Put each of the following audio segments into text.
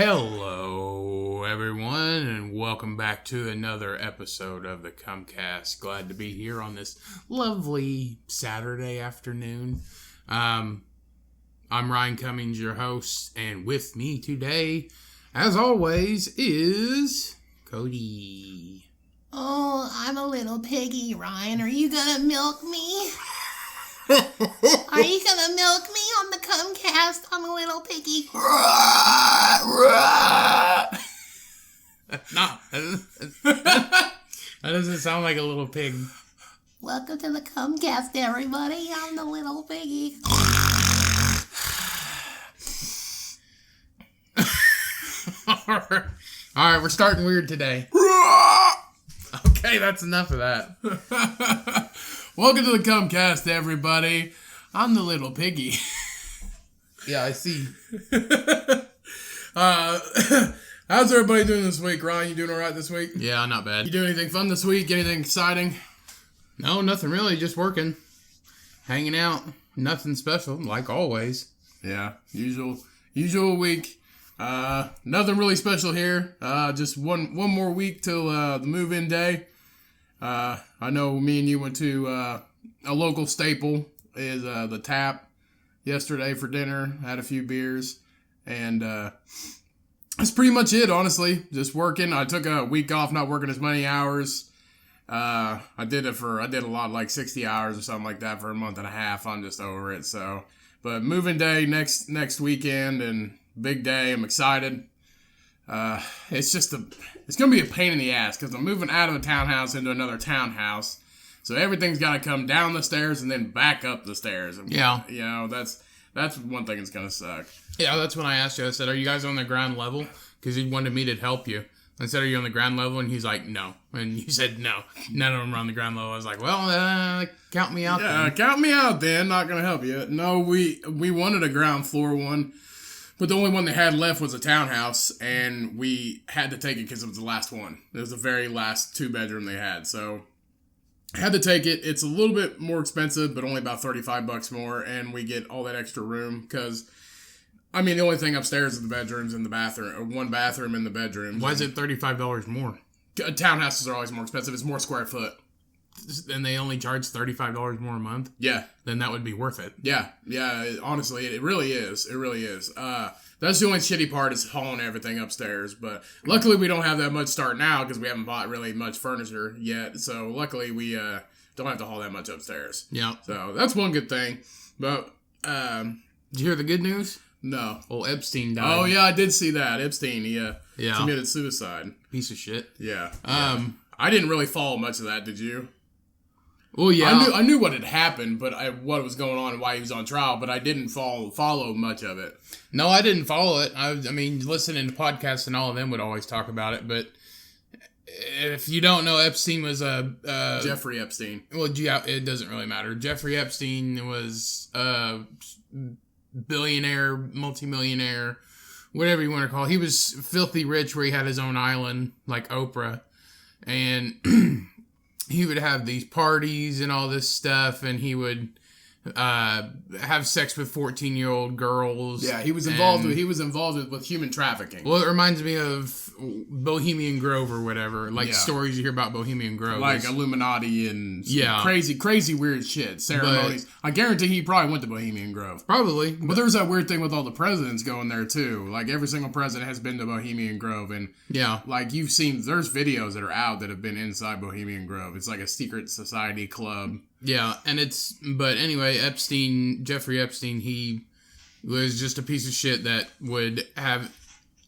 Hello, everyone, and welcome back to another episode of the thecummcast. Glad to be here on this lovely Saturday afternoon. I'm Ryan Cummings, your host, and with me today, as always, is Cody. Oh, I'm a little piggy, Ryan. Are you gonna milk me? Are you gonna milk me on the thecummcast? I'm a little piggy. No, that doesn't sound like a little pig. Welcome to the thecummcast, everybody. I'm the little piggy. Alright, we're starting weird today. Okay, that's enough of that. Welcome to the thecummcast, everybody. I'm the little piggy. Yeah, I see. How's everybody doing this week, Ryan? You doing all right this week? Yeah, not bad. You doing anything fun this week? Anything exciting? No, nothing really. Just working. Hanging out. Nothing special, like always. Yeah, usual week. Nothing really special here. Just one more week till the move-in day. I know me and you went to a local staple is the Tap yesterday for dinner. Had a few beers, and that's pretty much it, honestly. Just working. I took a week off, not working as many hours. I did a lot, like 60 hours or something like that for a month and a half. I'm just over it. So, but moving day next weekend and big day. I'm excited. It's gonna be a pain in the ass because I'm moving out of a townhouse into another townhouse. So everything's got to come down the stairs and then back up the stairs. Yeah. You know, that's one thing that's gonna suck. Yeah, that's when I asked you. I said, are you guys on the ground level? Because he wanted me to help you. I said, are you on the ground level? And he's like, no. And you said, no. None of them are on the ground level. I was like, well, count me out then. Count me out then. Not going to help you. No, we wanted a ground floor one. But the only one they had left was a townhouse. And we had to take it because it was the last one. It was the very last 2-bedroom they had. So I had to take it. It's a little bit more expensive, but only about $35 more. And we get all that extra room because... I mean, the only thing upstairs is the bedrooms and the bathroom, or one bathroom in the bedroom. Why is it $35 more? Townhouses are always more expensive. It's more square foot. And they only charge $35 more a month? Yeah. Then that would be worth it. Yeah. Honestly, it really is. It really is. That's the only shitty part is hauling everything upstairs. But luckily, we don't have that much starting out because we haven't bought really much furniture yet. So luckily, we don't have to haul that much upstairs. Yeah. So that's one good thing. But did you hear the good news? No. Old Epstein died. Oh, yeah, I did see that. Epstein, he committed suicide. Piece of shit. Yeah. I didn't really follow much of that, did you? Well, yeah. I knew what had happened, but what was going on and why he was on trial, but I didn't follow much of it. No, I didn't follow it. I mean, listening to podcasts and all of them would always talk about it, but if you don't know, Epstein was Jeffrey Epstein. Well, yeah, it doesn't really matter. Jeffrey Epstein was billionaire, multimillionaire, whatever you want to call it. He was filthy rich where he had his own island, like Oprah. And he would have these parties and all this stuff, and he would have sex with 14-year-old girls. Yeah, he was involved with human trafficking. Well, it reminds me of Bohemian Grove or whatever, stories you hear about Bohemian Grove. Like Illuminati and crazy weird shit, ceremonies. But I guarantee he probably went to Bohemian Grove. Probably. But there's that weird thing with all the presidents going there too. Like every single president has been to Bohemian Grove, and like you've seen, there's videos that are out that have been inside Bohemian Grove. It's like a secret society club. Yeah, but anyway, Jeffrey Epstein, he was just a piece of shit that would have,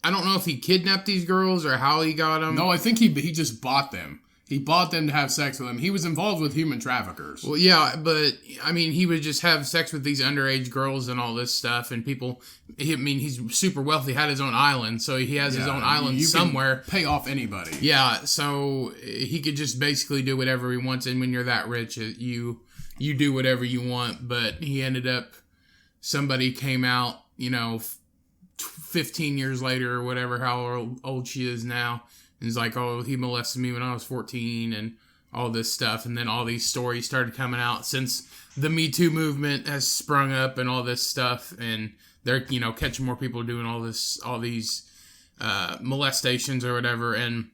I don't know if he kidnapped these girls or how he got them. No, I think he just bought them. He bought them to have sex with them. He was involved with human traffickers. Well, yeah, but, I mean, he would just have sex with these underage girls and all this stuff, and people, he's super wealthy, had his own island, so he has his own island somewhere. Can pay off anybody. Yeah, so he could just basically do whatever he wants, and when you're that rich, you do whatever you want, but he ended up, somebody came out, 15 years later or whatever, how old she is now, and he's like, oh, he molested me when I was 14 and all this stuff. And then all these stories started coming out since the Me Too movement has sprung up and all this stuff. And they're, catching more people doing all these molestations or whatever, and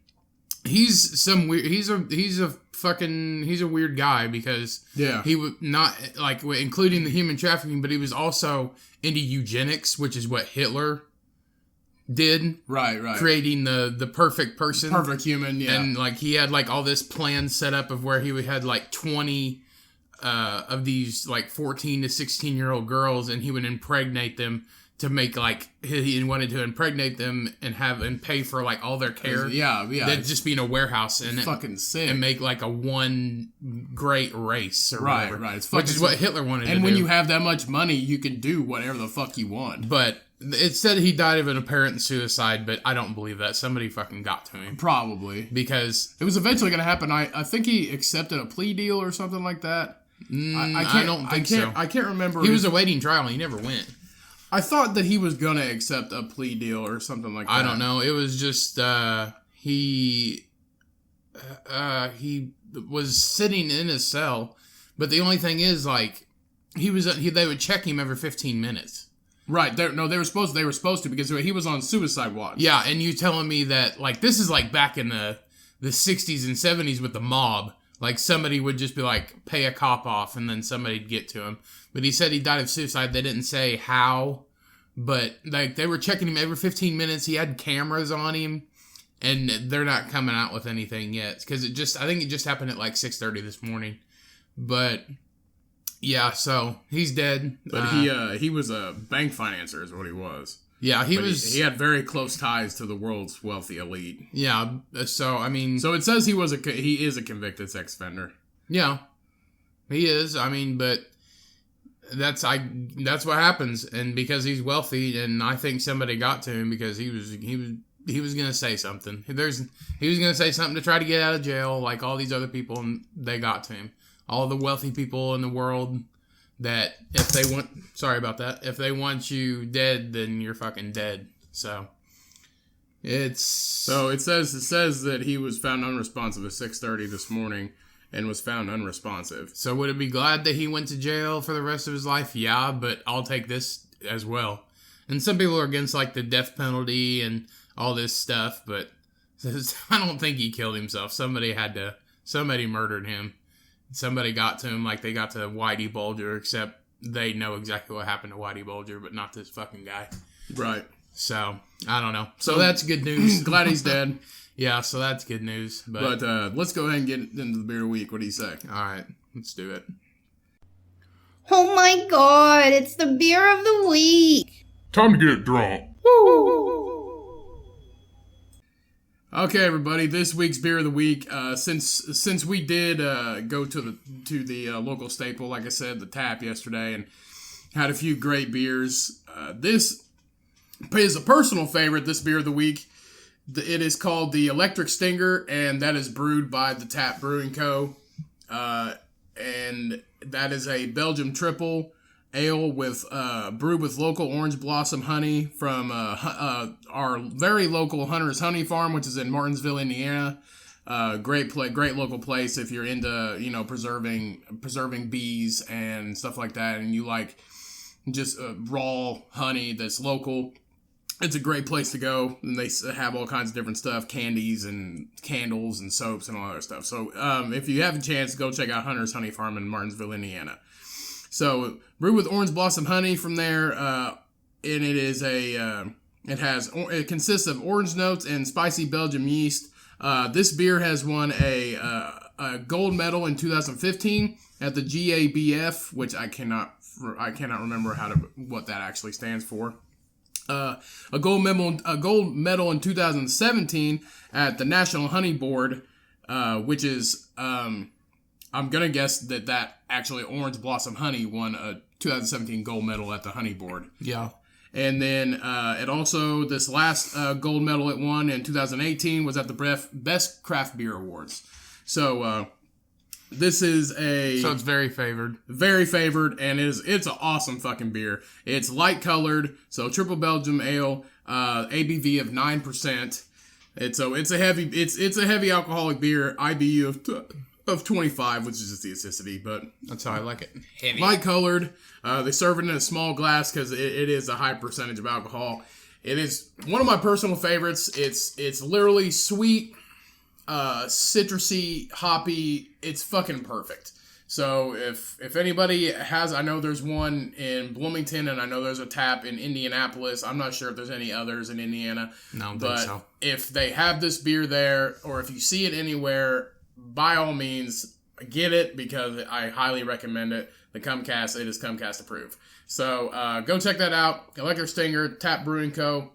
he's some weird. He's a weird guy because he was not like including the human trafficking, but he was also into eugenics, which is what Hitler did. Right. Creating the perfect person. Perfect human, yeah. And like he had like all this plan set up of where he had like 20 of these like 14 to 16-year-old girls, and he would impregnate them to make like he wanted to impregnate them and pay for like all their care. Yeah. They'd just be in a warehouse and fucking sick and make like a one great race or whatever. Right. It's which is what Hitler wanted to do. And when you have that much money, you can do whatever the fuck you want. But it said he died of an apparent suicide, but I don't believe that. Somebody fucking got to him. Probably. Because it was eventually going to happen. I think he accepted a plea deal or something like that. I don't think so. I can't remember. He was awaiting trial and he never went. I thought that he was going to accept a plea deal or something like that. I don't know. It was just he was sitting in his cell, but the only thing is like they would check him every 15 minutes. Right. They were supposed to because he was on suicide watch. Yeah, and you telling me that like this is like back in the 60s and 70s with the mob. Like somebody would just be like pay a cop off and then somebody'd get to him. But he said he died of suicide. They didn't say how, but like they were checking him every 15 minutes. He had cameras on him, and they're not coming out with anything yet because I think it just happened at like 6:30 this morning. But yeah, so he's dead. But he was a bank financer, is what he was. Yeah, he had very close ties to the world's wealthy elite. Yeah, so I mean, so it says he is a convicted sex offender. Yeah, he is. I mean, but that's what happens, and because he's wealthy, and I think somebody got to him because he was gonna say something. He was gonna say something to try to get out of jail, like all these other people, and they got to him. All the wealthy people in the world. That if they want you dead, then you're fucking dead. So it says that he was found unresponsive at 6:30 this morning and was found unresponsive. So would it be glad that he went to jail for the rest of his life? Yeah, but I'll take this as well. And some people are against like the death penalty and all this stuff, but I don't think he killed himself. Somebody murdered him. Somebody got to him like they got to Whitey Bulger, except they know exactly what happened to Whitey Bulger, but not this fucking guy. Right. So, I don't know. So that's good news. Glad he's dead. Yeah, so that's good news. But let's go ahead and get into the beer of the week. What do you say? All right, let's do it. Oh my god, it's the beer of the week. Time to get drunk. Okay, everybody. This week's beer of the week. Since we did go to the local staple, like I said, the Tap yesterday, and had a few great beers. This is a personal favorite. This beer of the week. It is called the Electric Stinger, and that is brewed by the Tap Brewing Co. And that is a Belgium triple ale with brewed with local orange blossom honey from our very local Hunter's Honey Farm, which is in Martinsville, Indiana. Great local place if you're into preserving bees and stuff like that, and you like just raw honey that's local. It's a great place to go, and they have all kinds of different stuff, candies and candles and soaps and all that other stuff. So if you have a chance, go check out Hunter's Honey Farm in Martinsville, Indiana. So brewed with orange blossom honey from there, and it consists of orange notes and spicy Belgium yeast. This beer has won a gold medal in 2015 at the GABF, which I cannot remember what that actually stands for. A gold medal in 2017 at the National Honey Board, which is I'm gonna guess that actually Orange Blossom Honey won a 2017 gold medal at the Honey Board. Yeah. And then it also, this last gold medal it won in 2018 was at the Best Craft Beer Awards. So this is So it's very favored. Very favored, and it's an awesome fucking beer. It's light colored, so triple Belgium ale, ABV of 9%. It's a heavy alcoholic beer, IBU of 25, which is just the acidity, but that's how I like it. Heavy. Light colored. They serve it in a small glass because it is a high percentage of alcohol. It is one of my personal favorites. It's literally sweet, citrusy, hoppy. It's fucking perfect. So if anybody has, I know there's one in Bloomington, and I know there's a tap in Indianapolis. I'm not sure if there's any others in Indiana. No, I don't but think so. If they have this beer there, or if you see it anywhere, by all means, get it, because I highly recommend it. The Cummcast, it is Cummcast approved. So go check that out. Electric Stinger, Tap Brewing Co.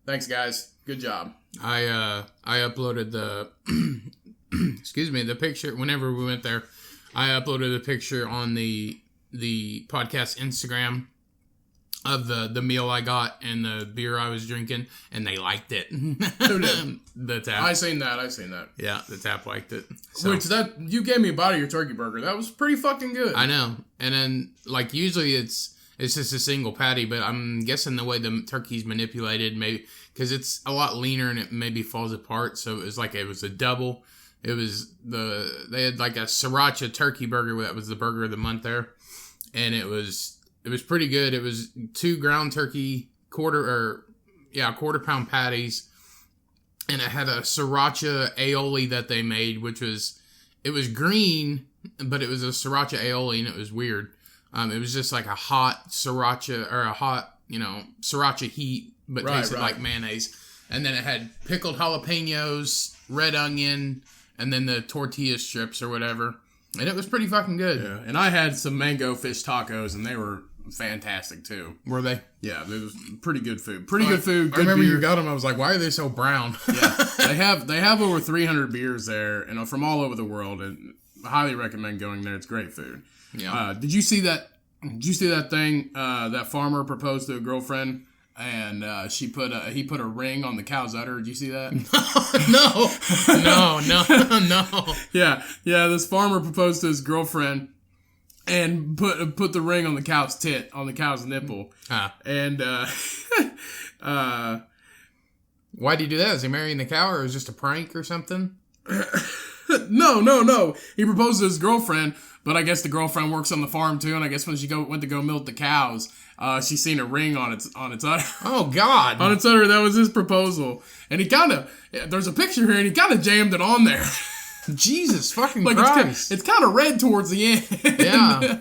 Thanks, guys. Good job. I uploaded the excuse me, the picture whenever we went there. I uploaded a picture on the podcast Instagram of the meal I got and the beer I was drinking, and they liked it. Who did? The tap. I seen that. Yeah, the tap liked it. So, Which you gave me a bite of your turkey burger. That was pretty fucking good. I know. And then like usually it's just a single patty, but I'm guessing the way the turkey's manipulated, maybe because it's a lot leaner and it maybe falls apart. So it was a double. It was they had like a sriracha turkey burger that was the burger of the month there, and it was pretty good. It was 2 ground turkey quarter pound patties, and it had a sriracha aioli that they made, which was green, but it was a sriracha aioli, and it was weird. It was just like a hot sriracha or a hot sriracha heat, but tasted like mayonnaise, and then it had pickled jalapenos, red onion, and then the tortilla strips or whatever. And it was pretty fucking good. Yeah, and I had some mango fish tacos, and they were fantastic, too. Were they? Yeah, it was pretty good food. Good food, good I remember beer. you got them. I was like, why are they so brown? Yeah, they have over 300 beers there, and from all over the world, and I highly recommend going there. It's great food. Yeah. Did you see that thing, that farmer proposed to a girlfriend? And he put a ring on the cow's udder. Did you see that? No. Yeah. This farmer proposed to his girlfriend and put the ring on the cow's tit, on the cow's nipple. And why'd he do that? Is he marrying the cow, or is it just a prank or something? No. He proposed to his girlfriend, but I guess the girlfriend works on the farm too. And I guess when she went to go milk the cows, she seen a ring on its udder. Oh God! On its udder. That was his proposal. And there's a picture here, and he kind of jammed it on there. Jesus fucking Christ! It's kind of red towards the end. Yeah,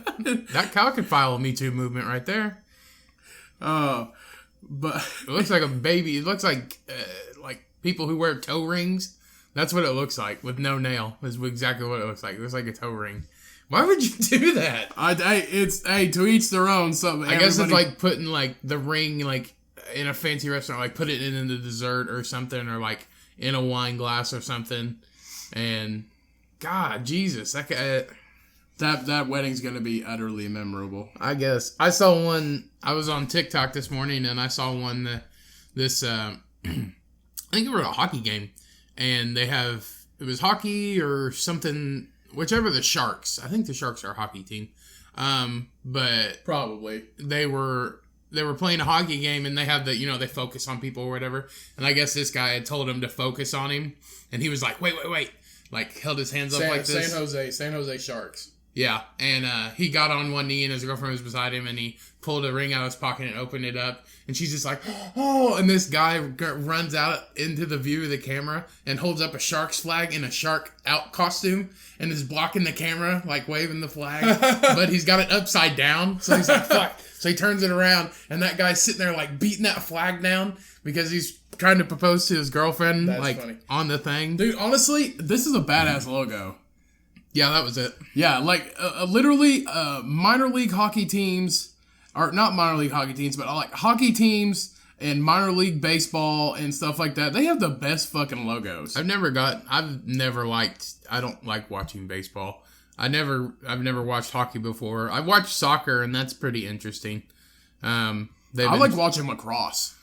that cow could file a Me Too movement right there. But it looks like a baby. It looks like people who wear toe rings. That's what it looks like with no nail. Is exactly what it looks like. It looks like a toe ring. Why would you do that? It's to each their own. So I guess it's like putting like the ring like in a fancy restaurant, like put it in the dessert or something, or like in a wine glass or something. And God, Jesus, that wedding's gonna be utterly memorable. I guess I saw one. I was on TikTok this morning and I saw one. I think it was a hockey game, and it was hockey or something. Whichever the Sharks. I think the Sharks are a hockey team. But probably they were playing a hockey game, and they have they focus on people or whatever. And I guess this guy had told him to focus on him, and he was like, wait. Like held his hands up like this. San Jose Sharks. Yeah. And he got on one knee, and his girlfriend was beside him, and he pulled a ring out of his pocket and opened it up. And she's just like, oh, and this guy runs out into the view of the camera and holds up a Sharks flag in a shark out costume and is blocking the camera, like waving the flag. But he's got it upside down. So he's like, fuck. So he turns it around, and that guy's sitting there like beating that flag down because he's trying to propose to his girlfriend. That's like funny. On the thing. Dude, honestly, this is a badass logo. Yeah, that was it. Yeah, like literally minor league hockey teams, or not minor league hockey teams, but like hockey teams and minor league baseball and stuff like that. They have the best fucking logos. I don't like watching baseball. I've never watched hockey before. I've watched soccer, and that's pretty interesting. I like watching lacrosse.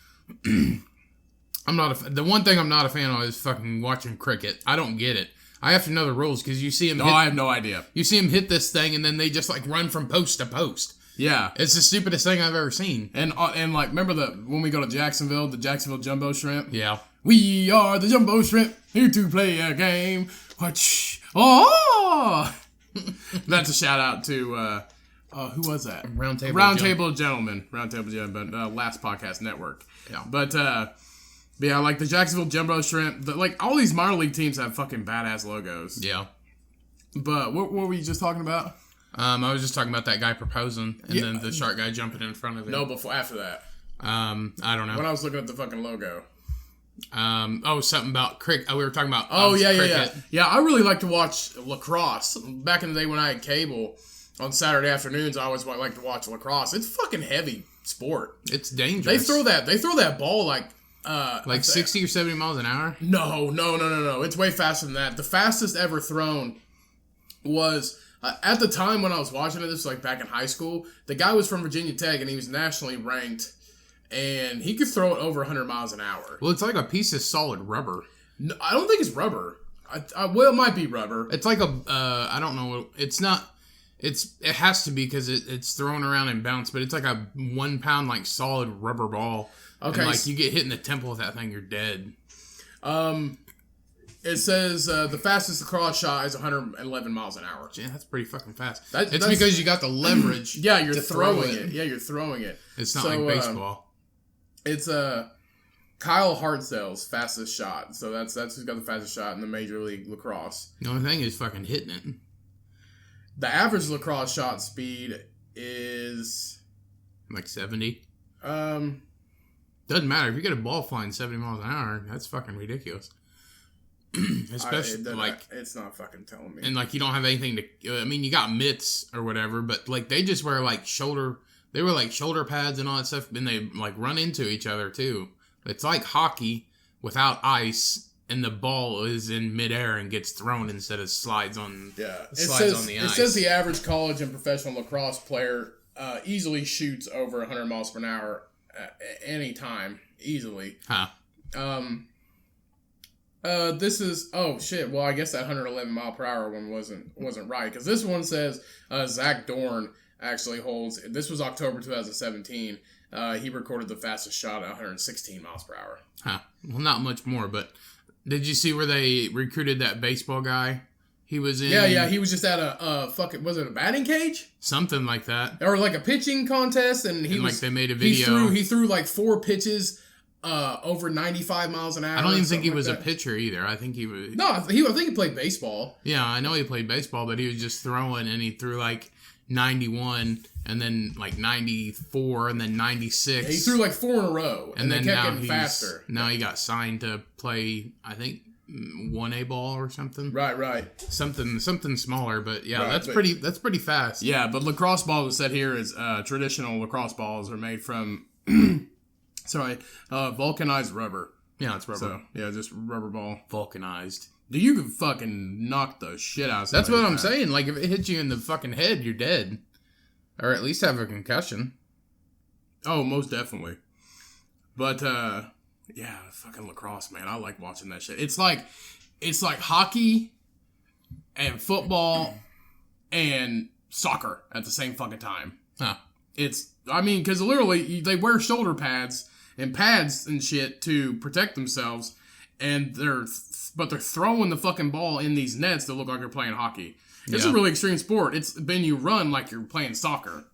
The one thing I'm not a fan of is fucking watching cricket. I don't get it. I have to know the rules because you see them. I have no idea. You see them hit this thing, and then they just like run from post to post. Yeah, it's the stupidest thing I've ever seen. And like, remember when we go to Jacksonville, the Jacksonville Jumbo Shrimp? Yeah. We are the Jumbo Shrimp, here to play a game. Oh! That's a shout out to who was that? Roundtable Gentlemen. Roundtable Gentlemen. Last Podcast Network. Yeah. But yeah, like the Jacksonville Jumbo Shrimp. Like all these minor league teams have fucking badass logos. Yeah. But what were you just talking about? I was just talking about that guy proposing and then the shark guy jumping in front of him. No, after that. I don't know. When I was looking at the fucking logo. Something about cricket. We were talking about. Yeah. I really like to watch lacrosse. Back in the day when I had cable on Saturday afternoons, I always like to watch lacrosse. It's fucking heavy sport. It's dangerous. They throw that ball like 60 or 70 miles an hour. No. It's way faster than that. The fastest ever thrown was at the time when I was watching it. This was like back in high school. The guy was from Virginia Tech and he was nationally ranked. And he could throw it over 100 miles an hour. Well, it's like a piece of solid rubber. No, I don't think it's rubber. Well, it might be rubber. It's like I don't know. It's not. It has to be because it's thrown around and bounced, but it's like a 1 pound like solid rubber ball. Okay. And, like you get hit in the temple with that thing, you're dead. It says the fastest lacrosse shot is 111 miles an hour. Yeah, that's pretty fucking fast. That's because you got the leverage. Yeah, you're throwing it. Yeah, you're throwing it. It's not like baseball. It's Kyle Hartzell's fastest shot. So that's who's got the fastest shot in the Major League Lacrosse. The only thing is fucking hitting it. The average lacrosse shot speed is like 70. Doesn't matter if you get a ball flying 70 miles an hour. That's fucking ridiculous. Especially it's not fucking telling me. And like you don't have anything to. I mean, you got mitts or whatever, but like they just wear like shoulder. They were like shoulder pads and all that stuff, and they like run into each other too. It's like hockey without ice, and the ball is in midair and gets thrown instead of slides on. Yeah, on the ice. It says the average college and professional lacrosse player easily shoots over 100 miles per hour at any time, easily. Huh. This is well, I guess that 111 mile per hour one wasn't right because this one says Zach Dorn actually holds. This was October 2017. He recorded the fastest shot at 116 miles per hour. Huh. Well, not much more, but did you see where they recruited that baseball guy? He was in. Yeah. He was just at a fucking. Was it a batting cage? Something like that, or like a pitching contest, and like they made a video. He threw like 4 pitches. Over 95 miles an hour. I don't even think he was a pitcher either. I think he was. No, I think he played baseball. Yeah, I know he played baseball, but he was just throwing, and he threw like 91, and then like 94, and then 96. Yeah, he threw like 4 in a row, and then kept getting faster. Now he got signed to play, I think, 1A ball or something. Right. Something smaller, but yeah, that's pretty fast. Yeah, but lacrosse balls, it said here, is traditional lacrosse balls are made from. Vulcanized rubber. Yeah, it's rubber. So, yeah, just rubber ball. Vulcanized. Dude, you could fucking knock the shit out of somebody. That's what I'm saying. Like, if it hits you in the fucking head, you're dead. Or at least have a concussion. Oh, most definitely. But, yeah, fucking lacrosse, man. I like watching that shit. It's like hockey and football and soccer at the same fucking time. Huh. Because literally, they wear shoulder pads and pads and shit to protect themselves, and they're throwing the fucking ball in these nets that look like you're playing hockey. It's a really extreme sport. It's been you run like you're playing soccer.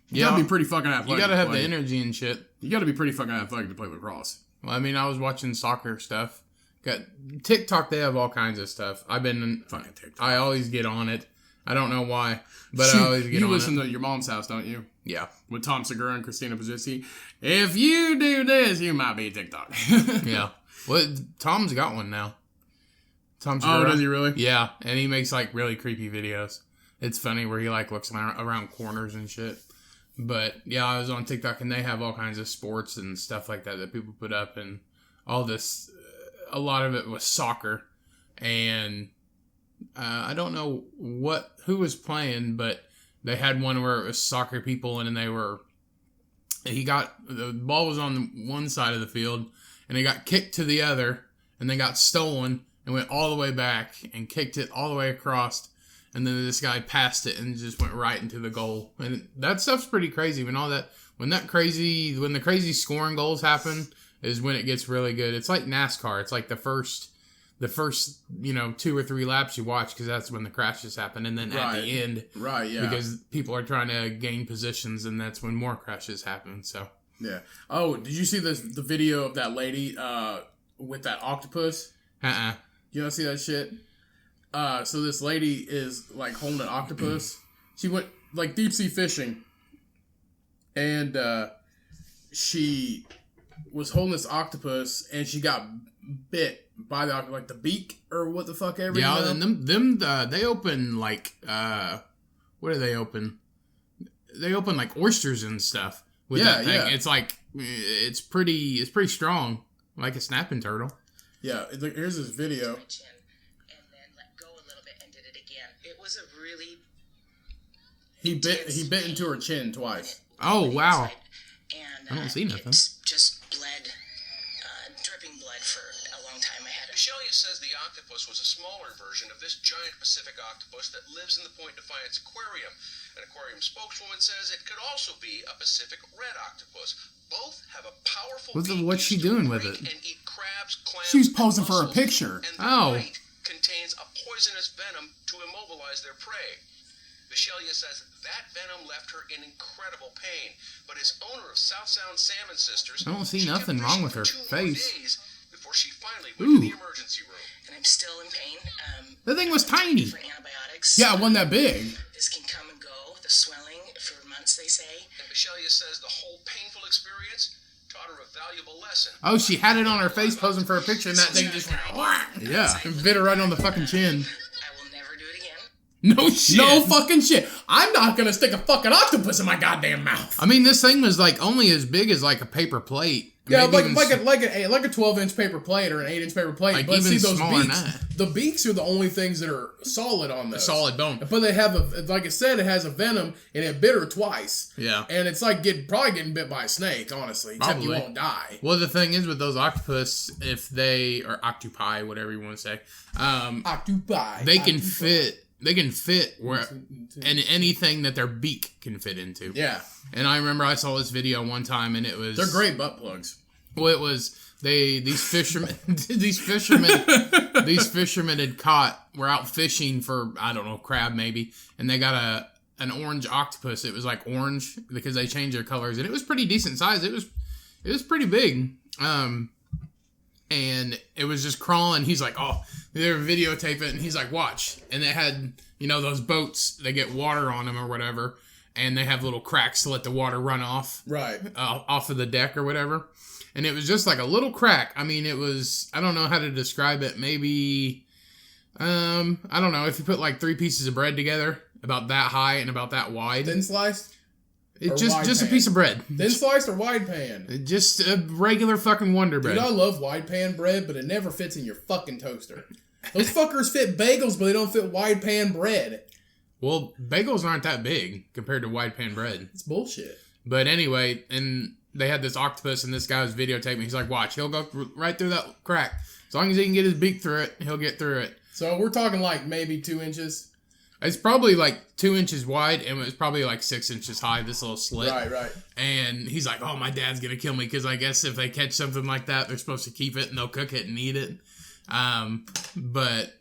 You gotta be pretty fucking athletic. You gotta have the energy and shit. You gotta be pretty fucking athletic to play lacrosse. Well, I mean, I was watching soccer stuff. Got TikTok, they have all kinds of stuff. Fucking TikTok. I always get on it. I don't know why, but I always get on it. You listen to Your Mom's House, don't you? Yeah. With Tom Segura and Christina Pazzi. If you do this, you might be TikTok. Yeah. Well, Tom's got one now. Tom Segura. Oh, does he really? Yeah, and he makes like really creepy videos. It's funny where he like looks around corners and shit. But yeah, I was on TikTok and they have all kinds of sports and stuff like that people put up, and all this. A lot of it was soccer, and I don't know who was playing, but they had one where it was soccer people, and the ball was on one side of the field, and it got kicked to the other, and then got stolen, and went all the way back, and kicked it all the way across, and then this guy passed it, and just went right into the goal. And that stuff's pretty crazy. When the crazy scoring goals happen, is when it gets really good. It's like NASCAR. It's like the first the first, 2 or 3 laps you watch because that's when the crashes happen. And then at the end, because people are trying to gain positions and that's when more crashes happen. So, yeah. Oh, did you see the video of that lady with that octopus? You don't see that shit? So this lady is like holding an octopus. She went like deep sea fishing. And she was holding this octopus and she got bit by the octopus, like the beak or what the fuck ever. Yeah, and them they open like what do they open? They open like oysters and stuff with that thing. Yeah. It's like it's pretty strong, like a snapping turtle. Yeah, here's this video. And then let go a little bit and did it again. It was a really he bit into her chin twice. Oh wow! And I don't see nothing. Just bled, dripping blood for a long time. I had it. Michelia says the octopus was a smaller version of this giant Pacific octopus that lives in the Point Defiance Aquarium. An aquarium spokeswoman says it could also be a Pacific red octopus. Both have a powerful. What's she doing with it? And eat crabs, clams, she's posing for a picture. And the bite contains a poisonous venom to immobilize their prey. Michelia says that venom left her in incredible pain, but as owner of South Sound Salmon Sisters, I don't see nothing wrong with her face. Days before she finally went to the emergency room. And I'm still in pain. The thing was tiny. Antibiotics. Yeah, it wasn't that big. This can come and go. The swelling for months, they say. And Michelia says the whole painful experience taught her a valuable lesson. Oh, she had it on her face posing for a picture, and that thing just went, yeah, and bit her right on the fucking chin. No shit. No fucking shit. I'm not gonna stick a fucking octopus in my goddamn mouth. I mean, this thing was like only as big as like a paper plate. Yeah, like a 12-inch paper plate or an 8-inch paper plate. Like, but even see those smaller beaks. than that. The beaks are the only things that are solid on those. A solid bone. But they have like I said, it has a venom and it bit her twice. Yeah. And it's like probably getting bit by a snake, honestly. Except you won't die. Well, the thing is with those octopus, if they or octopi, whatever you want to say, octopi. They can fit. They can fit where and anything that their beak can fit into. Yeah. And I remember I saw this video one time, and it was they're great butt plugs. Well, it was these fishermen these fishermen were out fishing for, I don't know, crab maybe, and they got an orange octopus. It was like orange because they changed their colors, and it was pretty decent size. It was pretty big. And it was just crawling. He's like, oh, they were videotape it, and he's like, watch. And they had, those boats, they get water on them or whatever, and they have little cracks to let the water run off. Right. Off of the deck or whatever. And it was just like a little crack. I mean, it was, I don't know how to describe it. Maybe, I don't know, if you put like 3 pieces of bread together, about that high and about that wide. Thin sliced? It's just a piece of bread. Thin sliced or wide pan? Just a regular fucking Wonder Bread. Dude, I love wide pan bread, but it never fits in your fucking toaster. Those fuckers fit bagels, but they don't fit wide pan bread. Well, bagels aren't that big compared to wide pan bread. It's bullshit. But anyway, and they had this octopus, and this guy was videotaping. He's like, watch, he'll go right through that crack. As long as he can get his beak through it, he'll get through it. So we're talking like maybe 2 inches? It's probably like 2 inches wide, and it's probably like 6 inches high, this little slit. Right. And he's like, oh, my dad's going to kill me, because I guess if they catch something like that, they're supposed to keep it, and they'll cook it and eat it. But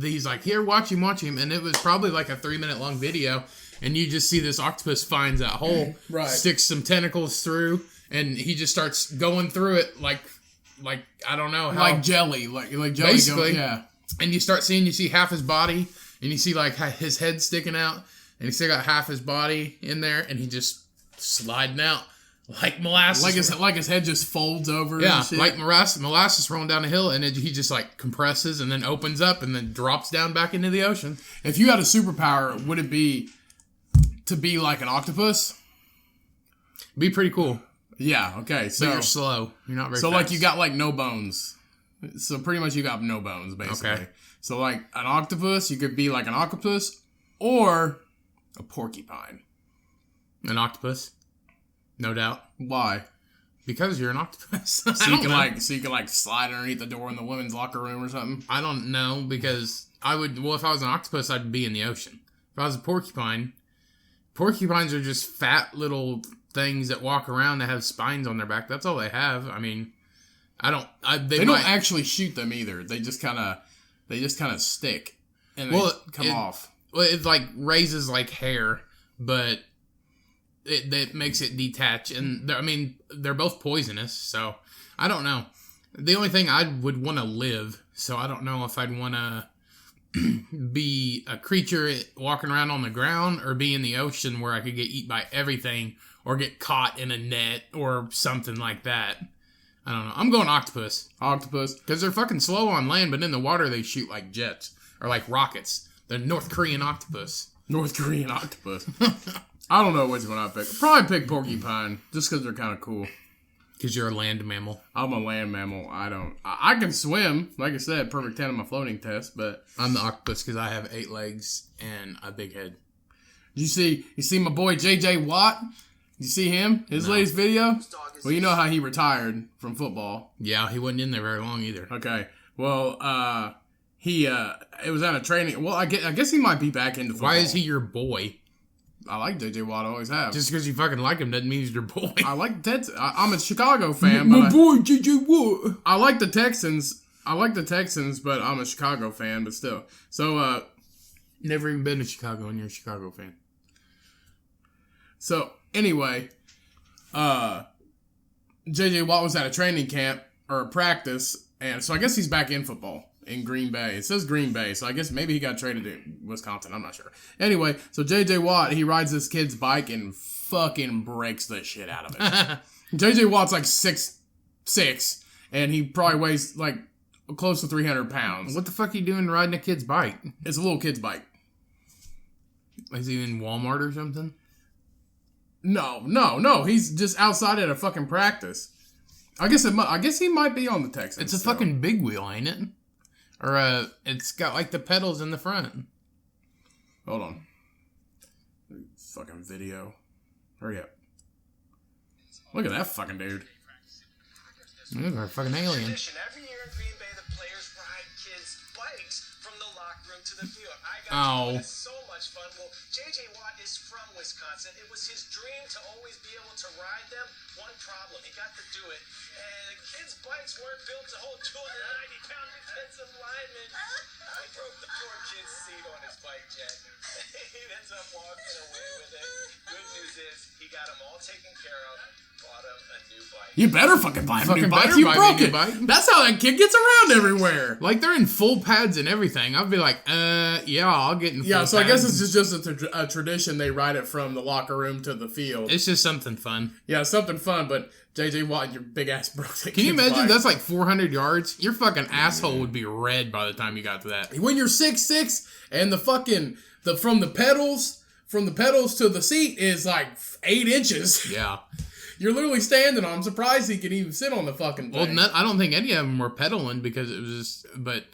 he's like, here, watch him. And it was probably like a 3-minute long video, and you just see this octopus finds that hole, right, sticks some tentacles through, and he just starts going through it like I don't know how. Like jelly. Like jelly. Basically. Yeah. And you see half his body, and you see like his head sticking out, and he still got half his body in there, and he just sliding out like molasses. Like his head just folds over. Yeah, and shit. like molasses rolling down a hill, and he just like compresses and then opens up and then drops down back into the ocean. If you had a superpower, would it be to be like an octopus? Be pretty cool. Yeah. Okay. So but you're slow. You're not very. So fast. like you got like no bones. So pretty much you got no bones basically. Okay. So like an octopus, you could be like an octopus or a porcupine. An octopus, no doubt. Why? Because you're an octopus. So you can like slide underneath the door in the women's locker room or something. I don't know, because I would. Well, if I was an octopus, I'd be in the ocean. If I was a porcupines are just fat little things that walk around that have spines on their back. That's all they have. I mean, They don't actually shoot them either. They just kind of stick and they come off. Well, it like raises like hair, but it makes it detach. And they're both poisonous. So I don't know. The only thing I would want to live. So I don't know if I'd want to be a creature walking around on the ground or be in the ocean where I could get eaten by everything or get caught in a net or something like that. I don't know. I'm going octopus. Octopus. Because they're fucking slow on land, but in the water they shoot like jets or like rockets. The North Korean octopus. North Korean octopus. I don't know which one I pick. Probably pick porcupine just because they're kind of cool. Because you're a land mammal. I'm a land mammal. I can swim. Like I said, perfect 10 on my floating test, but... I'm the octopus because I have 8 legs and a big head. You see my boy J.J. Watt? You see him? His latest video? Well, you know how he retired from football. Yeah, he wasn't in there very long either. Okay. Well, it was at a training... Well, I guess he might be back into football. Why is he your boy? I like J.J. Watt, I always have. Just because you fucking like him doesn't mean he's your boy. I like the Texans. I'm a Chicago fan, My boy, J.J. Watt. I like the Texans. But I'm a Chicago fan, but still. So, never even been to Chicago and you're a Chicago fan. So, anyway, J.J. Watt was at a training camp, or a practice, and so I guess he's back in football. In Green Bay. It says Green Bay, so I guess maybe he got traded to Wisconsin. I'm not sure. Anyway, so J.J. Watt, he rides this kid's bike and fucking breaks the shit out of it. J.J. Watt's like 6'6", and he probably weighs like close to 300 pounds. What the fuck are you doing riding a kid's bike? It's a little kid's bike. Is he in Walmart or something? No. He's just outside at a fucking practice. I guess he might be on the Texans. It's a fucking big wheel, ain't it? Or it's got like the pedals in the front. Hold on. Fucking video. Hurry up. Look at that fucking dude. Look at a fucking alien. Every year in Green Bay, the players ride kids' bikes from the locker room to the field. It's so much fun. Well, J.J. Watt is from Wisconsin. It was his dream to always be able to ride them. One problem, he got to do it. And the kids' bikes weren't built to hold 290-pound defensive linemen. He broke the poor kid's seat on his bike, Jack. He ends up walking away with it. Good news is, he got them all taken care of. Bought him a new bike. You better fucking buy him a new bike. Better You buy broke me a it. new bike. That's how that kid gets around everywhere. Like they're in full pads and everything. I'll be like, yeah, I'll get in full pads. Yeah, so I guess it's just a tradition. They ride it from the locker room to the field. It's just something fun. Yeah, something fun, but J.J. Watt, your big ass broke that. Can you kid's imagine? bike. That's like 400 yards. Your fucking asshole would be red by the time you got to that. When you're 6'6", and the fucking from the pedals to the seat is like 8 inches. Yeah. You're literally standing on. I'm surprised he could even sit on the fucking thing. Well, I don't think any of them were pedaling because it was just. But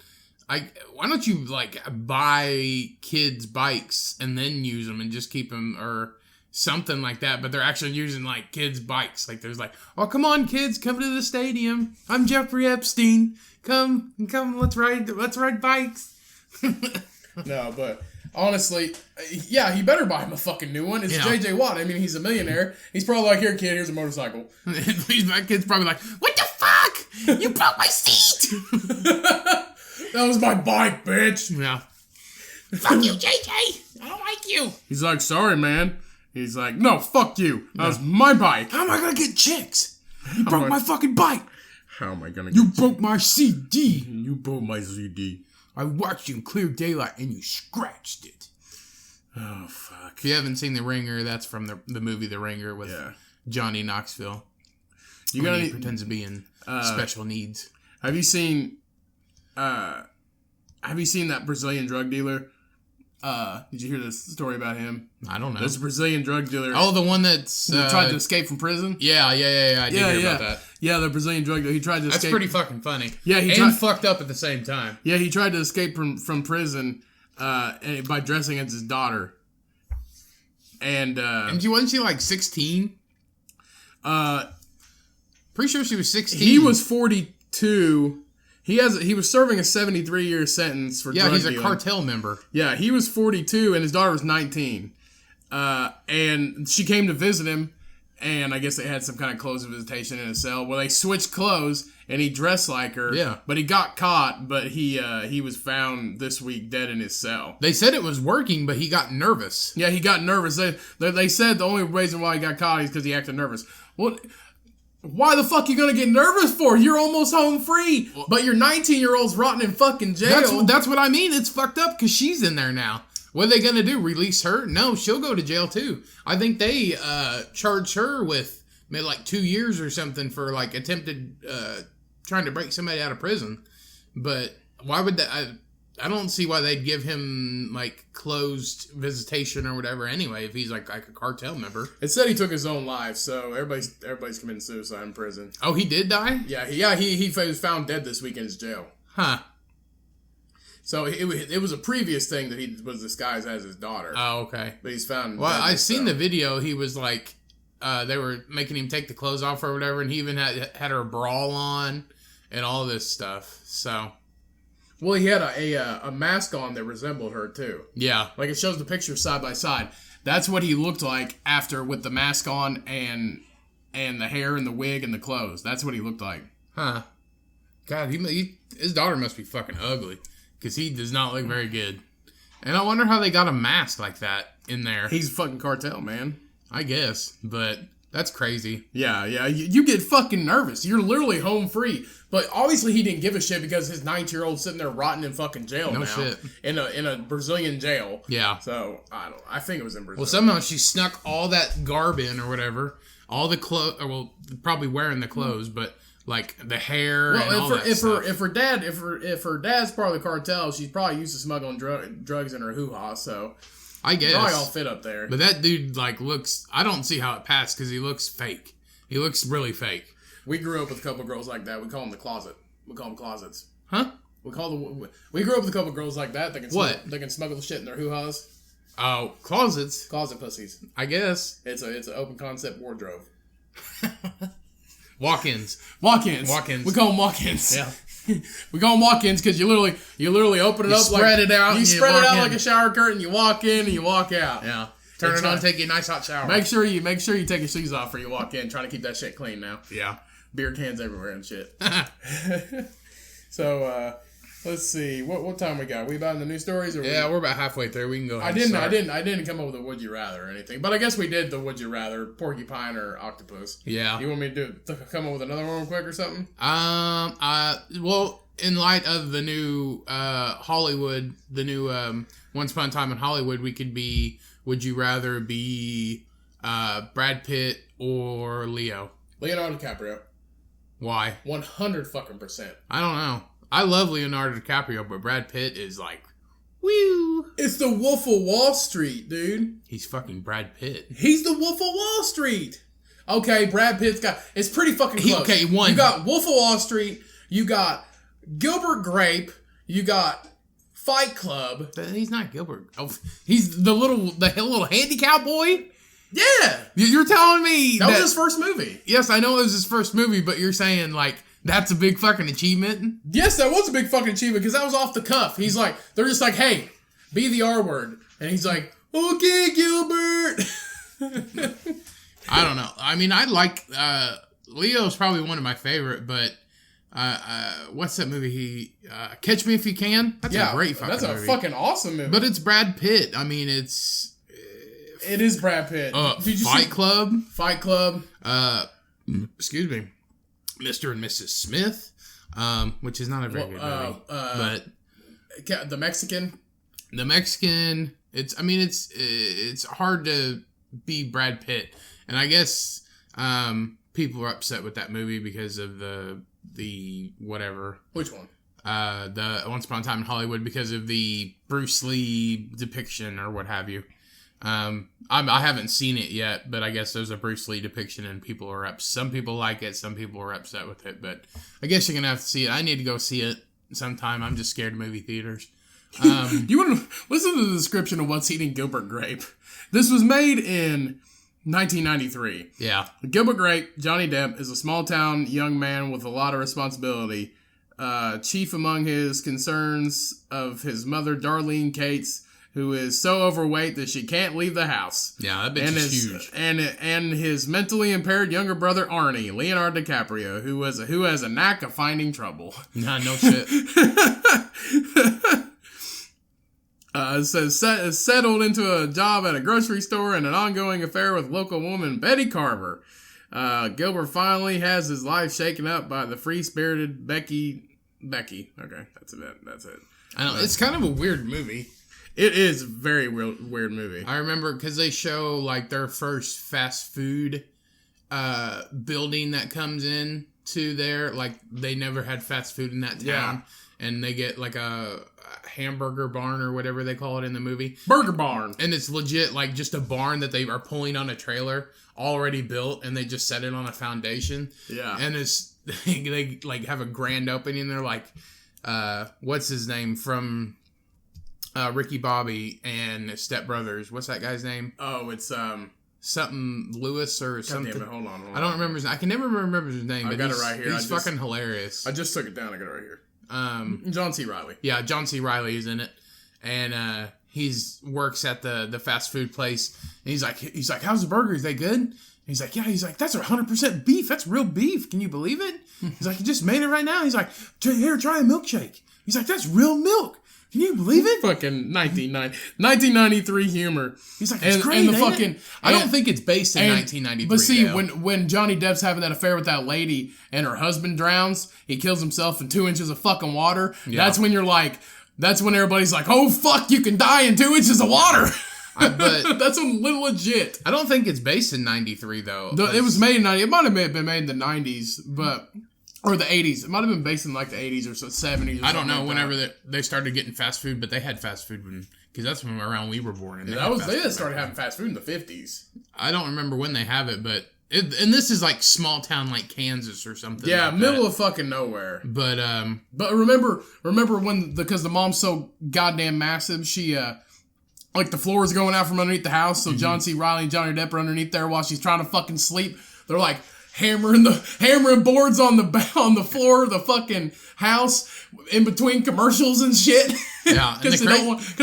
why don't you like buy kids' bikes and then use them and just keep them or something like that? But they're actually using like kids' bikes. Like there's like, oh come on kids, come to the stadium. I'm Jeffrey Epstein. Come, let's ride bikes. No, but honestly, yeah, he better buy him a fucking new one. It's J.J. Watt. I mean, he's a millionaire. He's probably like, here, kid, here's a motorcycle. My kid's probably like, what the fuck? You broke my seat. That was my bike, bitch. Yeah. Fuck you, JJ. I don't like you. He's like, sorry, man. He's like, no, fuck you. That was my bike. How am I gonna get chicks? You broke my fucking bike. How am I gonna You broke my CD. You broke my CD. I watched you in clear daylight and you scratched it. Oh, fuck. If you haven't seen The Ringer, that's from the movie The Ringer with Johnny Knoxville. He pretends to be in special needs. Have you seen that Brazilian drug dealer? Did you hear this story about him? I don't know. This Brazilian drug dealer. Oh, the one that's tried to escape from prison? Yeah. I did hear about that. Yeah, the Brazilian drug dealer. He tried to escape. That's pretty fucking funny. Yeah, and fucked up at the same time. Yeah, he tried to escape from prison by dressing as his daughter. And wasn't she like 16? Pretty sure she was 16. He was 42. He was serving a 73-year sentence for drug dealing. He's a cartel member. Yeah, he was 42 and his daughter was 19. And she came to visit him, And I guess they had some kind of clothes visitation in his cell where they switched clothes and he dressed like her. Yeah. But he got caught, but he was found this week dead in his cell. They said it was working, but he got nervous. Yeah, he got nervous. They said the only reason why he got caught is because he acted nervous. Well, why the fuck you gonna get nervous for? You're almost home free. But your 19-year-old's rotting in fucking jail. That's what I mean. It's fucked up because she's in there now. What are they gonna do? Release her? No, she'll go to jail too. I think they charged her with maybe like 2 years or something for like attempted trying to break somebody out of prison. But why would that? I don't see why they'd give him like closed visitation or whatever. Anyway, if he's like a cartel member. It said he took his own life, so everybody's committing suicide in prison. Oh, he did die? Yeah. He was found dead this week in his jail. Huh. So it was a previous thing that he was disguised as his daughter. Oh, okay. But he's found. Well, I seen the video. He was like, they were making him take the clothes off or whatever, and he even had her brawl on and all this stuff. So, well, he had a mask on that resembled her too. Yeah, like it shows the picture side by side. That's what he looked like after with the mask on and the hair and the wig and the clothes. That's what he looked like. Huh. God, his daughter must be fucking ugly. Because he does not look very good. And I wonder how they got a mask like that in there. He's a fucking cartel, man. I guess. But that's crazy. Yeah. You get fucking nervous. You're literally home free. But obviously he didn't give a shit because his 19-year-old's sitting there rotting in fucking jail now. No shit. In a Brazilian jail. Yeah. So, I think it was in Brazil. Well, somehow she snuck all that garb in or whatever. All the clothes. Well, probably wearing the clothes, but... like the hair and all that stuff. If her dad's part of the cartel, she's probably used to smuggling drugs in her hoo-ha, so I guess probably all fit up there. But that dude like looks. I don't see how it passed because he looks fake. He looks really fake. We grew up with a couple of girls like that. We call them the closet. We call them closets. Huh? We grew up with a couple of girls like that. They can smuggle shit in their hoo-has. Oh, closets. Closet pussies. I guess it's an open concept wardrobe. Walk-ins. We call them walk-ins. Yeah. We call them walk-ins because you literally open it up, spread it out. You spread it out like a shower curtain. You walk in and you walk out. Yeah. Turn it on. Take you a nice hot shower. Make sure you take your shoes off before you walk in. Trying to keep that shit clean now. Yeah. Beer cans everywhere and shit. So let's see. What time we got? We about in the news stories? We're about halfway through. We can go ahead. I didn't come up with a would you rather or anything, but I guess we did the would you rather porcupine or octopus. Yeah. You want me to come up with another one real quick or something? Well, in light of the new Hollywood, the new Once Upon a Time in Hollywood, we could be. Would you rather be Brad Pitt or Leo? Leonardo DiCaprio. Why? 100%. I don't know. I love Leonardo DiCaprio, but Brad Pitt is like, woo. It's the Wolf of Wall Street, dude. He's fucking Brad Pitt. He's the Wolf of Wall Street. Okay, Brad Pitt's got... It's pretty fucking close. One. You got Wolf of Wall Street. You got Gilbert Grape. You got Fight Club. He's not Gilbert. Oh, he's the little handicap boy? Yeah. You're telling me that was his first movie. Yes, I know it was his first movie, but you're saying, like, that's a big fucking achievement? Yes, that was a big fucking achievement because that was off the cuff. He's like, they're just like, hey, be the R word. And he's like, okay, Gilbert. I don't know. I mean, I like, Leo's probably one of my favorite, but, what's that movie? Catch Me If You Can? That's a great fucking movie. That's a fucking awesome movie. But it's Brad Pitt. I mean, it is Brad Pitt. Did you Fight Club? Fight Club. Excuse me. Mr. and Mrs. Smith, which is not a very good movie. But The Mexican. It's hard to be Brad Pitt. And I guess people are upset with that movie because of the whatever. Which one? The Once Upon a Time in Hollywood, because of the Bruce Lee depiction or what have you. I haven't seen it yet, but I guess there's a Bruce Lee depiction and people are some people like it, some people are upset with it, but I guess you're gonna have to see it. I need to go see it sometime. I'm just scared of movie theaters. You want to listen to the description of what's eating Gilbert Grape? This was made in 1993. Yeah. Gilbert Grape, Johnny Depp, is a small town young man with a lot of responsibility. Chief among his concerns of his mother, Darlene Cates, who is so overweight that she can't leave the house. Yeah, that bitch is huge. And his mentally impaired younger brother Arnie, Leonardo DiCaprio, who has a knack of finding trouble. Nah, no shit. Says settled into a job at a grocery store and an ongoing affair with local woman Betty Carver. Gilbert finally has his life shaken up by the free-spirited Becky. Okay, that's it. I know, it's kind of a weird movie. It is a very weird movie. I remember because they show like their first fast food building that comes in to there. Like they never had fast food in that town. Yeah. And they get like a hamburger barn or whatever they call it in the movie. Burger barn. And it's legit like just a barn that they are pulling on a trailer already built and they just set it on a foundation. Yeah. And it's they like have a grand opening. They're like, what's his name from Ricky Bobby and Step Brothers? What's that guy's name? Oh, it's something Lewis or something. Damn it, hold on. I don't remember his name. I can never remember his name. I got it right here. He's fucking hilarious. I just took it down. I got it right here. John C. Reilly. Yeah, John C. Reilly is in it, and he's works at the fast food place. And he's like, how's the burgers? They good? And he's like, yeah. He's like, that's 100% beef. That's real beef. Can you believe it? He's like, he just made it right now. He's like, here, try a milkshake. He's like, that's real milk. Can you believe it? Fucking 1993 humor. He's like, it's great, I don't think it's based in 1993. But see, when Johnny Depp's having that affair with that lady and her husband drowns, he kills himself in 2 inches of fucking water. Yeah. That's when everybody's like, oh fuck, you can die in 2 inches of water. But that's legit. I don't think it's based in 93 though. It was made in 90. It might have been made in the 90s, but... Or the 80s. It might have been based in like the 80s or so, 70s. I don't know. Whenever they started getting fast food, but they had fast food because that's when around we were born. And they started having fast food in the 50s. I don't remember when they have it, but and this is like small town like Kansas or something. Yeah, like middle that. of fucking nowhere. But remember when because the mom's so goddamn massive, she like the floor is going out from underneath the house, so John C. Reilly and Johnny Depp are underneath there while she's trying to fucking sleep. They're like hammering boards on the floor of the fucking house in between commercials and shit. Yeah, because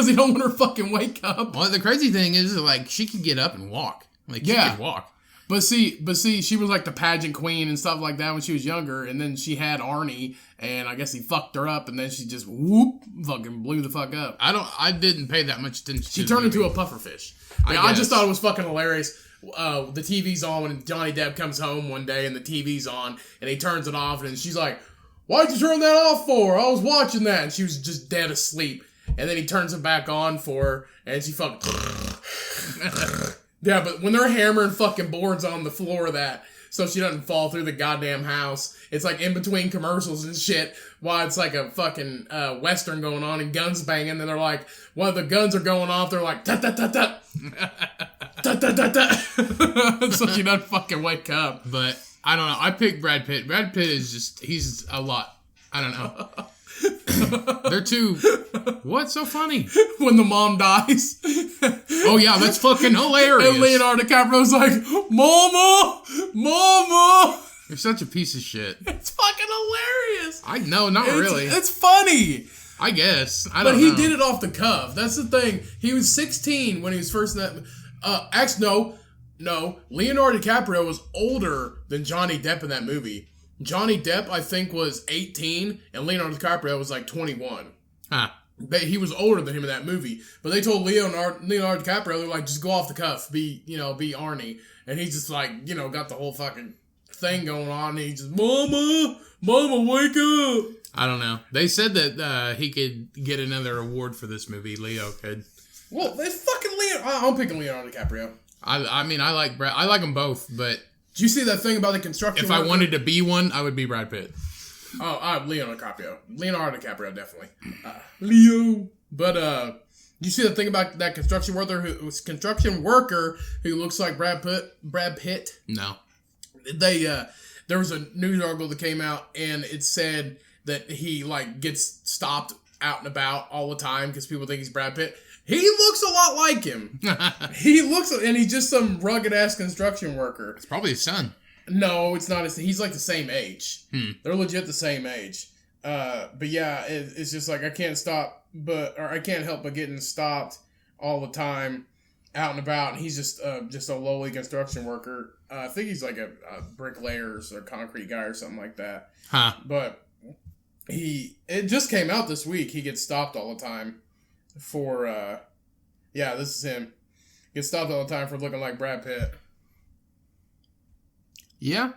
they don't want her fucking wake up. Well, the crazy thing is like she could get up and walk. Like she could walk. But see, she was like the pageant queen and stuff like that when she was younger, and then she had Arnie, and I guess he fucked her up, and then she just fucking blew the fuck up. I didn't pay that much attention. She turned into a pufferfish. I just thought it was fucking hilarious. The TV's on when Johnny Depp comes home one day and the TV's on and he turns it off and she's like, why'd you turn that off for? I was watching that. And she was just dead asleep. And then he turns it back on for her and she fucking... Yeah, but when they're hammering fucking boards on the floor of that so she doesn't fall through the goddamn house, it's like in between commercials and shit while it's like a fucking western going on and guns banging and they're like, while the guns are going off, they're like, ta-ta-ta-ta. So she doesn't fucking wake up. But I don't know. I picked Brad Pitt. Brad Pitt is he's a lot. I don't know. They're too. What's so funny? When the mom dies. Oh yeah, that's fucking hilarious. And Leonardo DiCaprio's like, Mama. You're such a piece of shit. It's fucking hilarious. Not really. It's funny. I guess. I don't know. But he did it off the cuff. That's the thing. He was 16 when he was first in that... Actually, no. Leonardo DiCaprio was older than Johnny Depp in that movie. Johnny Depp, I think, was 18, and Leonardo DiCaprio was like 21. Huh. He was older than him in that movie. But they told Leonardo DiCaprio, they're like, just go off the cuff. Be Arnie. And he just like, got the whole fucking thing going on. And he just, Mama, wake up. I don't know. They said that he could get another award for this movie. Leo could. Well, it's fucking Leo. I'm picking Leonardo DiCaprio. I mean, I like Brad. I like them both, but did you see that thing about the construction? If I wanted to be one, I would be Brad Pitt. Oh, Leonardo DiCaprio. Leonardo DiCaprio, definitely. Leo. But you see the thing about that construction worker who looks like Brad Pitt? No. There was a news article that came out and it said that he like gets stopped out and about all the time because people think he's Brad Pitt. He looks a lot like him. And he's just some rugged ass construction worker. It's probably his son. No, it's not. He's like the same age. They're legit the same age. But yeah, it's just like I can't help but getting stopped all the time, out and about. And he's just a lowly construction worker. I think he's like a bricklayer or concrete guy or something like that. Huh. But it just came out this week. He gets stopped all the time for, this is him. Gets stopped all the time for looking like Brad Pitt. Yeah.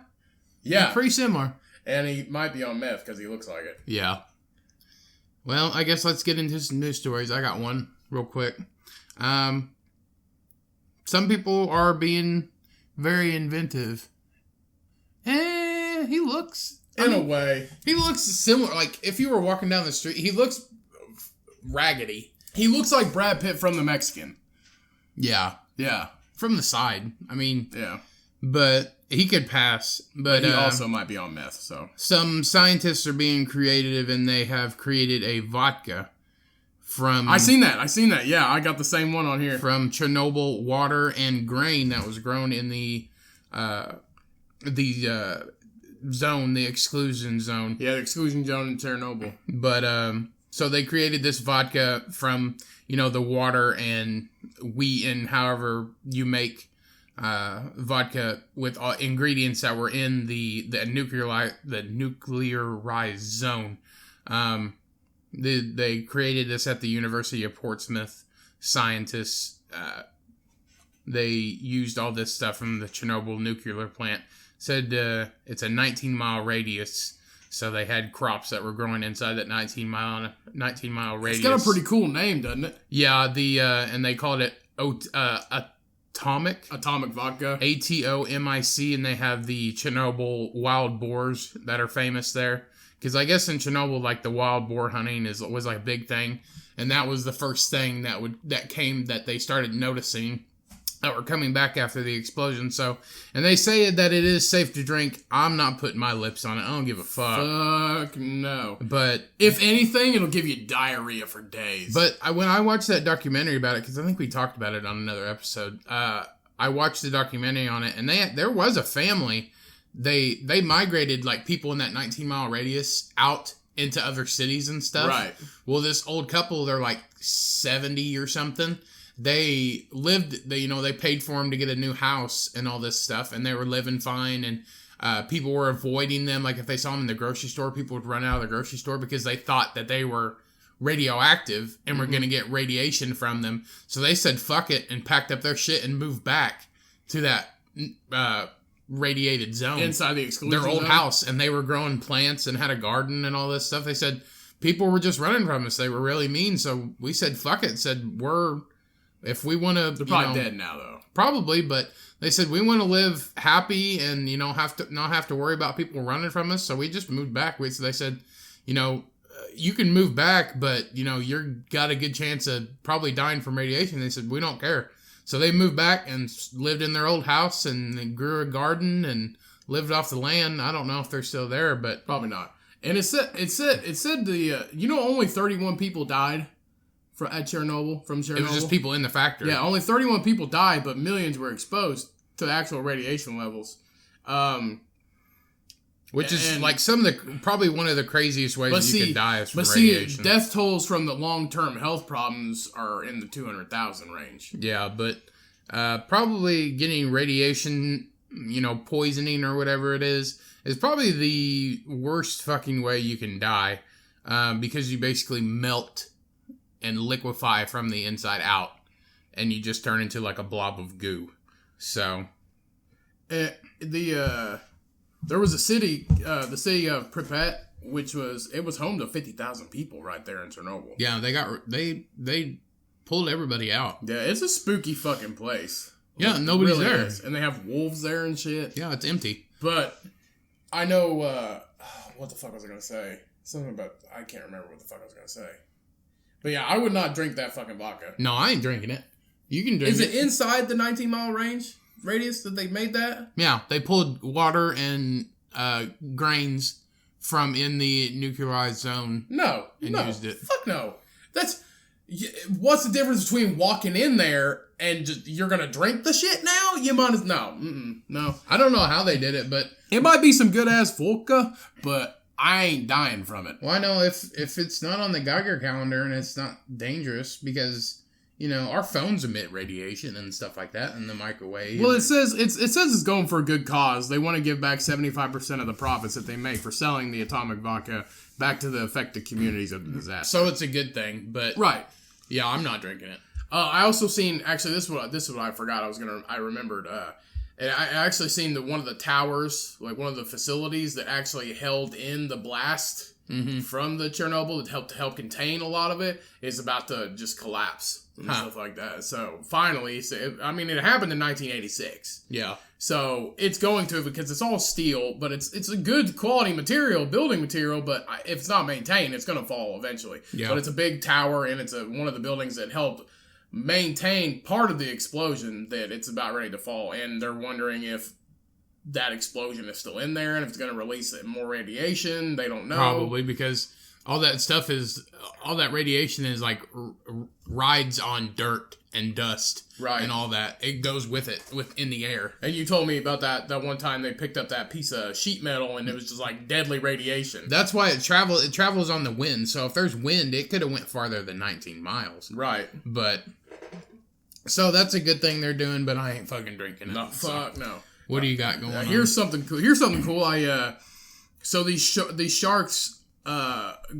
Yeah. Pretty similar. And he might be on meth because he looks like it. Yeah. Well, I guess let's get into some news stories. I got one real quick. Some people are being very inventive. He looks... In a way. He looks similar. Like, if you were walking down the street, he looks raggedy. He looks like Brad Pitt from The Mexican. Yeah. Yeah. From the side. I mean... Yeah. But he could pass. But he also might be on meth, so... Some scientists are being creative, and they have created a vodka from... I seen that. Yeah, I got the same one on here. From Chernobyl water and grain that was grown in the zone, the exclusion zone. Yeah, the exclusion zone in Chernobyl. But, so they created this vodka from, the water and wheat and however you make vodka with all ingredients that were in the nuclearized zone. They created this at the University of Portsmouth. Scientists, they used all this stuff from the Chernobyl nuclear plant. Said it's a 19-mile radius, so they had crops that were growing inside that 19-mile radius. It's got a pretty cool name, doesn't it? Yeah, and they called it Atomic vodka. ATOMIC, and they have the Chernobyl wild boars that are famous there. Because I guess in Chernobyl, like, the wild boar hunting was like a big thing, and that was the first thing that they started noticing that were coming back after the explosion. So, and they say that it is safe to drink. I'm not putting my lips on it. I don't give a fuck. Fuck no. But if anything, it'll give you diarrhea for days. But when I watched that documentary about it, because I think we talked about it on another episode, I watched the documentary on it, and there was a family. They migrated, like, people in that 19-mile radius out into other cities and stuff. Right. Well, this old couple, they're like 70 or something. They lived, they paid for them to get a new house and all this stuff, and they were living fine, and people were avoiding them. Like, if they saw them in the grocery store, people would run out of the grocery store because they thought that they were radioactive and were going to get radiation from them. So they said, fuck it, and packed up their shit and moved back to that radiated zone. Inside the exclusion their old zone? house, and they were growing plants and had a garden and all this stuff. They said, people were just running from us. They were really mean, so we said, fuck it, said, if we want to... They're probably dead now, though. Probably, but they said we want to live happy and, not have to worry about people running from us, so we just moved back. So they said, you can move back, but, you're got a good chance of probably dying from radiation. They said, we don't care. So they moved back and lived in their old house, and they grew a garden and lived off the land. I don't know if they're still there, but... Probably not. And it said only 31 people died from Chernobyl. It was just people in the factory. Yeah, only 31 people died, but millions were exposed to the actual radiation levels. Which is like probably one of the craziest ways you could die is from radiation. Death tolls from the long-term health problems are in the 200,000 range. Yeah, but probably getting radiation, poisoning or whatever it is probably the worst fucking way you can die, because you basically melt and liquefy from the inside out, and you just turn into like a blob of goo. So, there was a city, the city of Pripyat, which was home to 50,000 people right there in Chernobyl. Yeah, they pulled everybody out. Yeah, it's a spooky fucking place. Yeah, nobody's there, and they have wolves there and shit. Yeah, it's empty. But I know what the fuck was I gonna say? Something about I can't remember what the fuck I was gonna say. But yeah, I would not drink that fucking vodka. No, I ain't drinking it. You can drink it. Is it inside the 19-mile radius that they made that? Yeah, they pulled water and grains from in the nuclearized zone. Used it. Fuck no. What's the difference between walking in there and you're gonna drink the shit now? You might as no. I don't know how they did it, but it might be some good ass vodka, but I ain't dying from it. Well, I know if it's not on the Geiger calendar and it's not dangerous, because our phones emit radiation and stuff like that in the microwave. Well, it says it's going for a good cause. They want to give back 75% of the profits that they make for selling the atomic vodka back to the affected communities of the disaster. So it's a good thing, but Right. yeah, I'm not drinking it. I also seen, actually, this is what I forgot. I remembered. And I actually seen one of the towers, like one of the facilities that actually held in the blast from the Chernobyl that help contain a lot of it, is about to just collapse and stuff like that. So finally, it happened in 1986. Yeah. So it's going to, because it's all steel, but it's a good quality material, building material, but if it's not maintained, it's going to fall eventually. Yeah. But it's a big tower, and it's one of the buildings that helped maintain part of the explosion that it's about ready to fall, and they're wondering if that explosion is still in there and if it's going to release more radiation. They don't know. Probably, because all that radiation is like rides on dirt and dust, Right. and all that. It goes with it in the air. And you told me about that one time they picked up that piece of sheet metal and it was just like deadly radiation. That's why it travels on the wind. So if there's wind, it could have went farther than 19 miles. Right. But so that's a good thing they're doing, but I ain't fucking drinking it. No, fuck no. What do you got going on? Here's something cool. So these sharks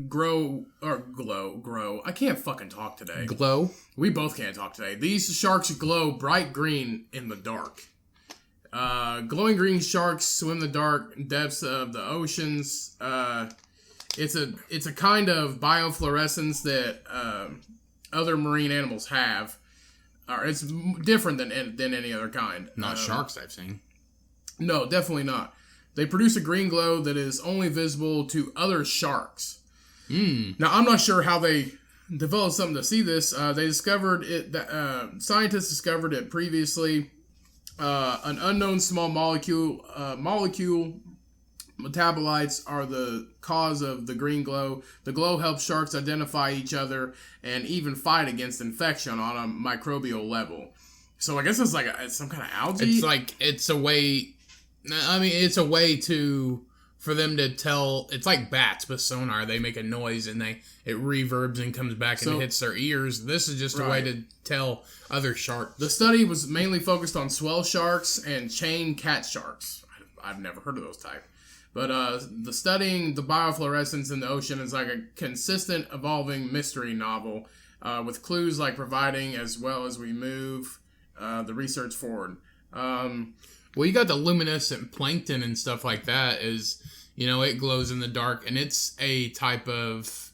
grow. I can't fucking talk today. Glow? We both can't talk today. These sharks glow bright green in the dark. Glowing green sharks swim the dark depths of the oceans. It's a kind of biofluorescence that other marine animals have. Or it's different than any other kind. Not sharks I've seen. No, definitely not. They produce a green glow that is only visible to other sharks. Now, I'm not sure how they developed something to see this. They discovered it. Scientists discovered it previously. An unknown small molecule metabolites are the cause of the green glow. The glow helps sharks identify each other and even fight against infection on a microbial level. So I guess it's like some kind of algae. It's a way. I mean, it's a way for them to tell. It's like bats with sonar. They make a noise and it reverbs and comes back and hits their ears. This is just a way to tell other sharks. The study was mainly focused on swell sharks and chain cat sharks. I've never heard of those type. But the studying the biofluorescence in the ocean is like a consistent evolving mystery novel with clues like providing as well as we move the research forward. Well, you got the luminescent plankton and stuff like that. It glows in the dark, and it's a type of,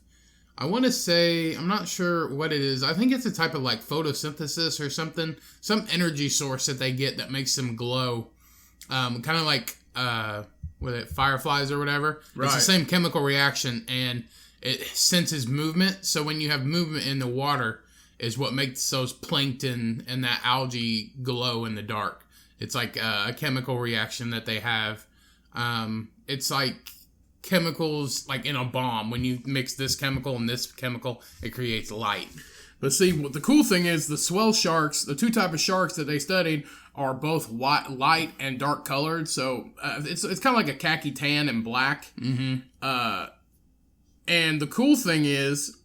I want to say, I'm not sure what it is. I think it's a type of like photosynthesis or something, some energy source that they get that makes them glow, kind of like fireflies or whatever. Right. It's the same chemical reaction, and it senses movement. So when you have movement in the water, is what makes those plankton and that algae glow in the dark. It's like a chemical reaction that they have. It's like chemicals, like in a bomb. When you mix this chemical and this chemical, it creates light. But see, what the cool thing is, the swell sharks, the two type of sharks that they studied, are both light and dark colored. So it's kind of like a khaki tan and black. Mm-hmm. And the cool thing is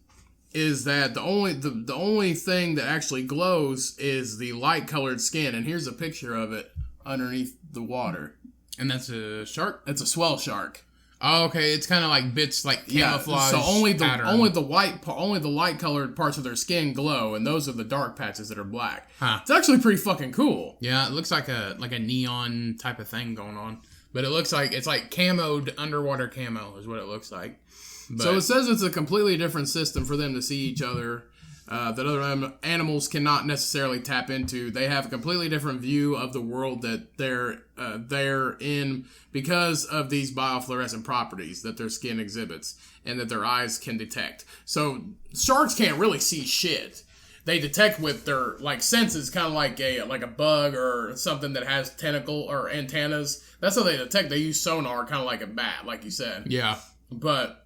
that the only thing that actually glows is the light colored skin. And here's a picture of it underneath the water. And that's a shark? That's a swell shark. Oh, okay. It's kind of like bits like camouflage. So only pattern. the light colored parts of their skin glow, and those are the dark patches that are black. Huh. It's actually pretty fucking cool. Yeah, it looks like a neon type of thing going on. But it looks like it's like camoed underwater camo is what it looks like. But, so it says it's a completely different system for them to see each other that other animals cannot necessarily tap into. They have a completely different view of the world that they're in because of these biofluorescent properties that their skin exhibits and that their eyes can detect. So sharks can't really see shit. They detect with their senses, kind of like a bug or something that has tentacle or antennas. That's how they detect. They use sonar, kind of like a bat, like you said. Yeah, but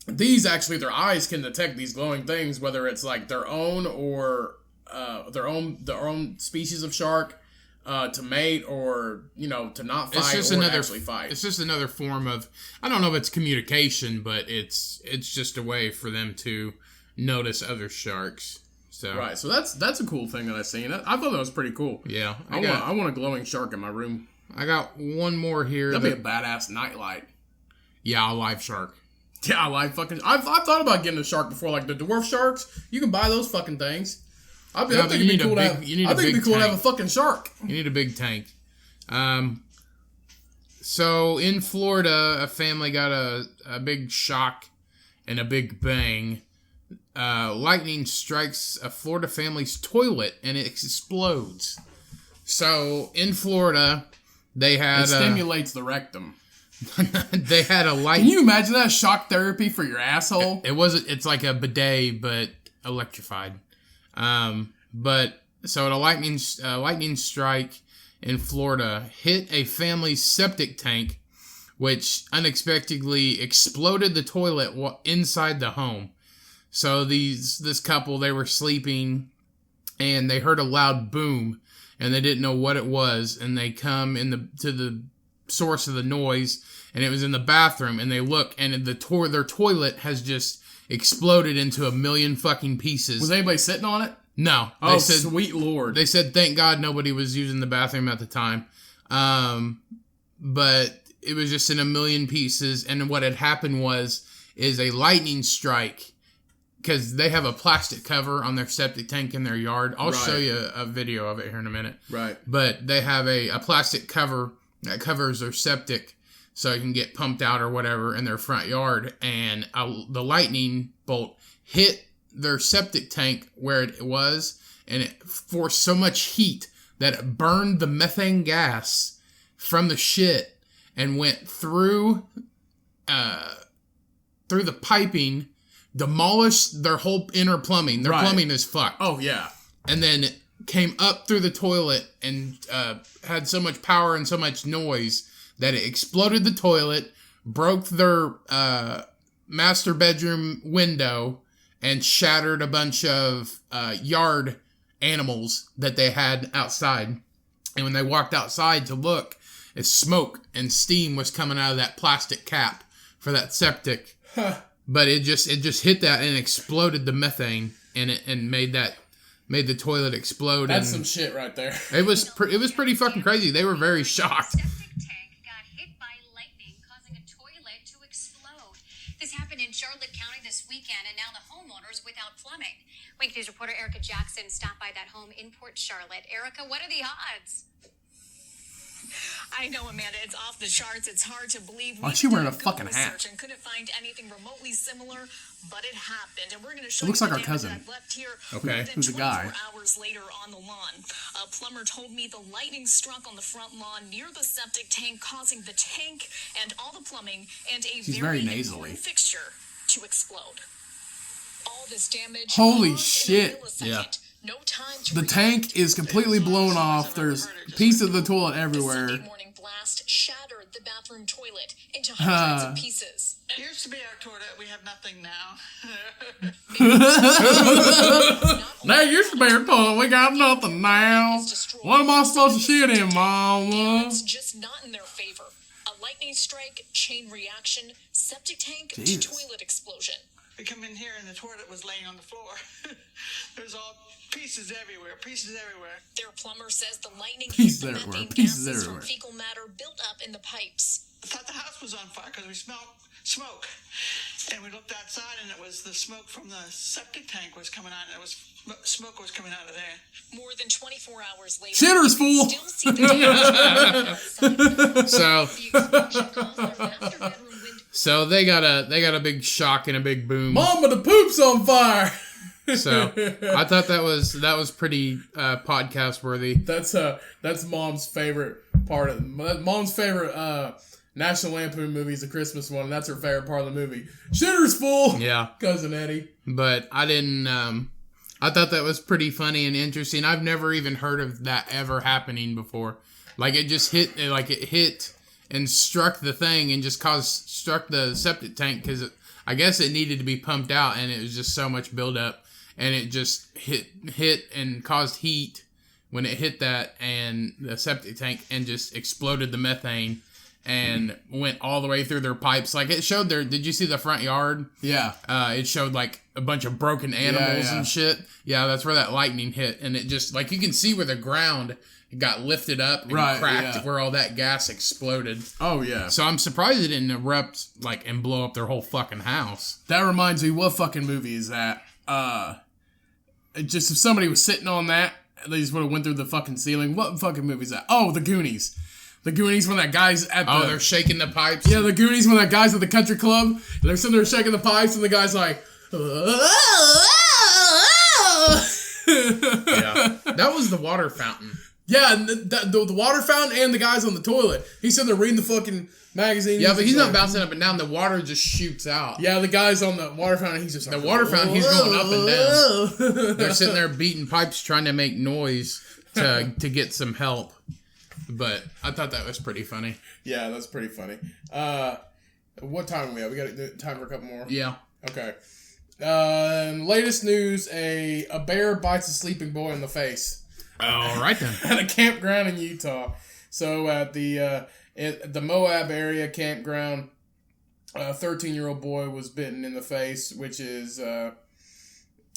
these actually, their eyes can detect these glowing things, whether it's like their own or their own species of shark to mate or to not fight or actually fight. It's just another form of, I don't know if it's communication, but it's just a way for them to notice other sharks. So Right, so that's a cool thing that I seen. I thought that was pretty cool. yeah, I want a glowing shark in my room. I got one more here. That'd be a badass nightlight. Yeah, a live shark. Yeah, I've thought about getting a shark before, like the dwarf sharks. You can buy those fucking things. I think it'd be cool to have. I think it'd be cool to have a fucking shark. You need a big tank. So in Florida, a family got a big shock and a big bang. Lightning strikes a Florida family's toilet and it explodes. So in Florida, they had it stimulates the rectum. They had a light. Can you imagine that shock therapy for your asshole? It's like a bidet but electrified. But so a lightning strike in Florida hit a family's septic tank, which unexpectedly exploded the toilet inside the home. So this couple, they were sleeping and they heard a loud boom and they didn't know what it was, and they come to the source of the noise, and it was in the bathroom, and they look, and their toilet has just exploded into a million fucking pieces. Was anybody sitting on it? No. Oh, sweet Lord. They said, thank God nobody was using the bathroom at the time. But it was just in a million pieces, and what had happened is a lightning strike, because they have a plastic cover on their septic tank in their yard. I'll show you a video of it here in a minute. Right. But they have a plastic cover that covers their septic so it can get pumped out or whatever in their front yard. And the lightning bolt hit their septic tank where it was, and it forced so much heat that it burned the methane gas from the shit and went through the piping, demolished their whole inner plumbing. Their plumbing is fucked. Oh, yeah. And then it came up through the toilet and had so much power and so much noise that it exploded the toilet, broke their master bedroom window, and shattered a bunch of yard animals that they had outside. And when they walked outside to look, smoke and steam was coming out of that plastic cap for that septic. But it just hit that and exploded the methane in it and made the toilet explode. That's some shit right there. It was pretty fucking crazy. They were very shocked. Septic tank got hit by lightning, causing a toilet to explode. This happened in Charlotte County this weekend, and now the homeowners without plumbing. Wink News reporter Erica Jackson stopped by that home in Port Charlotte. Erica, what are the odds? I know, Amanda, it's off the charts. It's hard to believe. Why is she wearing a fucking hat? And couldn't find anything remotely similar, but it happened. And we're going to show It looks you like the our cousin. I've left here. Okay. Who's a guy? 24 hours later on the lawn, a plumber told me the lightning struck on the front lawn near the septic tank, causing the tank and all the plumbing and a very nasally. important fixture to explode. All this damage. Holy caused in a shit. millisecond. Yeah. No time to The tank is completely blown off. There's pieces of the toilet everywhere. The Sunday morning blast shattered the bathroom toilet into hundreds of pieces. Used to be our toilet. We have nothing now. There used to be a toilet. We got nothing now. What am I supposed to shit in, Mama? It's just not in their favor. A lightning strike, chain reaction, septic tank to Jesus. toilet explosion. We come in here and the toilet was laying on the floor. There's all pieces everywhere. Their plumber says the lightning Pieces hit the everywhere, methane pieces gases everywhere. from fecal matter built up in the pipes. I thought the house was on fire because we smelled smoke. And we looked outside and it was the smoke from the septic tank was coming out. And it was smoke was coming out of there. More than 24 hours later, Shitter's you full. can still see the damage. So The explosion caused their master bedroom window. so they got a big shock and a big boom. Mama, the poop's on fire. So I thought that was pretty podcast worthy. That's Mom's favorite part of Mom's favorite National Lampoon movie is the Christmas one, and that's her favorite part of the movie. Shitter's full. Yeah. Cousin Eddie. But I didn't. I thought that was pretty funny and interesting. I've never even heard of that ever happening before. Like it just hit. Like it hit and struck the thing and just struck the septic tank because I guess it needed to be pumped out, and it was just so much buildup, and it just hit and caused heat when it hit that and the septic tank and just exploded the methane. and went all the way through their pipes. Like, it showed did you see the front yard? Yeah. It showed, like, a bunch of broken animals and shit. Yeah, that's where that lightning hit. And it just, like, you can see where the ground got lifted up and cracked where all that gas exploded. Oh, yeah. So I'm surprised it didn't erupt, like, and blow up their whole fucking house. That reminds me, what fucking movie is that? Just if somebody was sitting on that, they just would have went through the fucking ceiling. What fucking movie is that? Oh, The Goonies. The Goonies, when that guy's at the... Oh, they're shaking the pipes? Yeah, The Goonies, when that guy's at the country club. They're sitting there shaking the pipes, and the guy's like... Yeah. That was the water fountain. Yeah, and the water fountain and the guy's on the toilet. He's sitting there reading the fucking magazine. Yeah, but he's not bouncing up and down. The water just shoots out. Yeah, the guy's on the water fountain. He's just the water fountain. He's going up and down. They're sitting there beating pipes, trying to make noise to get some help. But I thought that was pretty funny. Yeah, that's pretty funny. What time are we at? We got time for a couple more? Yeah. Okay. Latest news, a bear bites a sleeping boy in the face. All right then. At a campground in Utah. So at the Moab area campground, a 13-year-old boy was bitten in the face, which is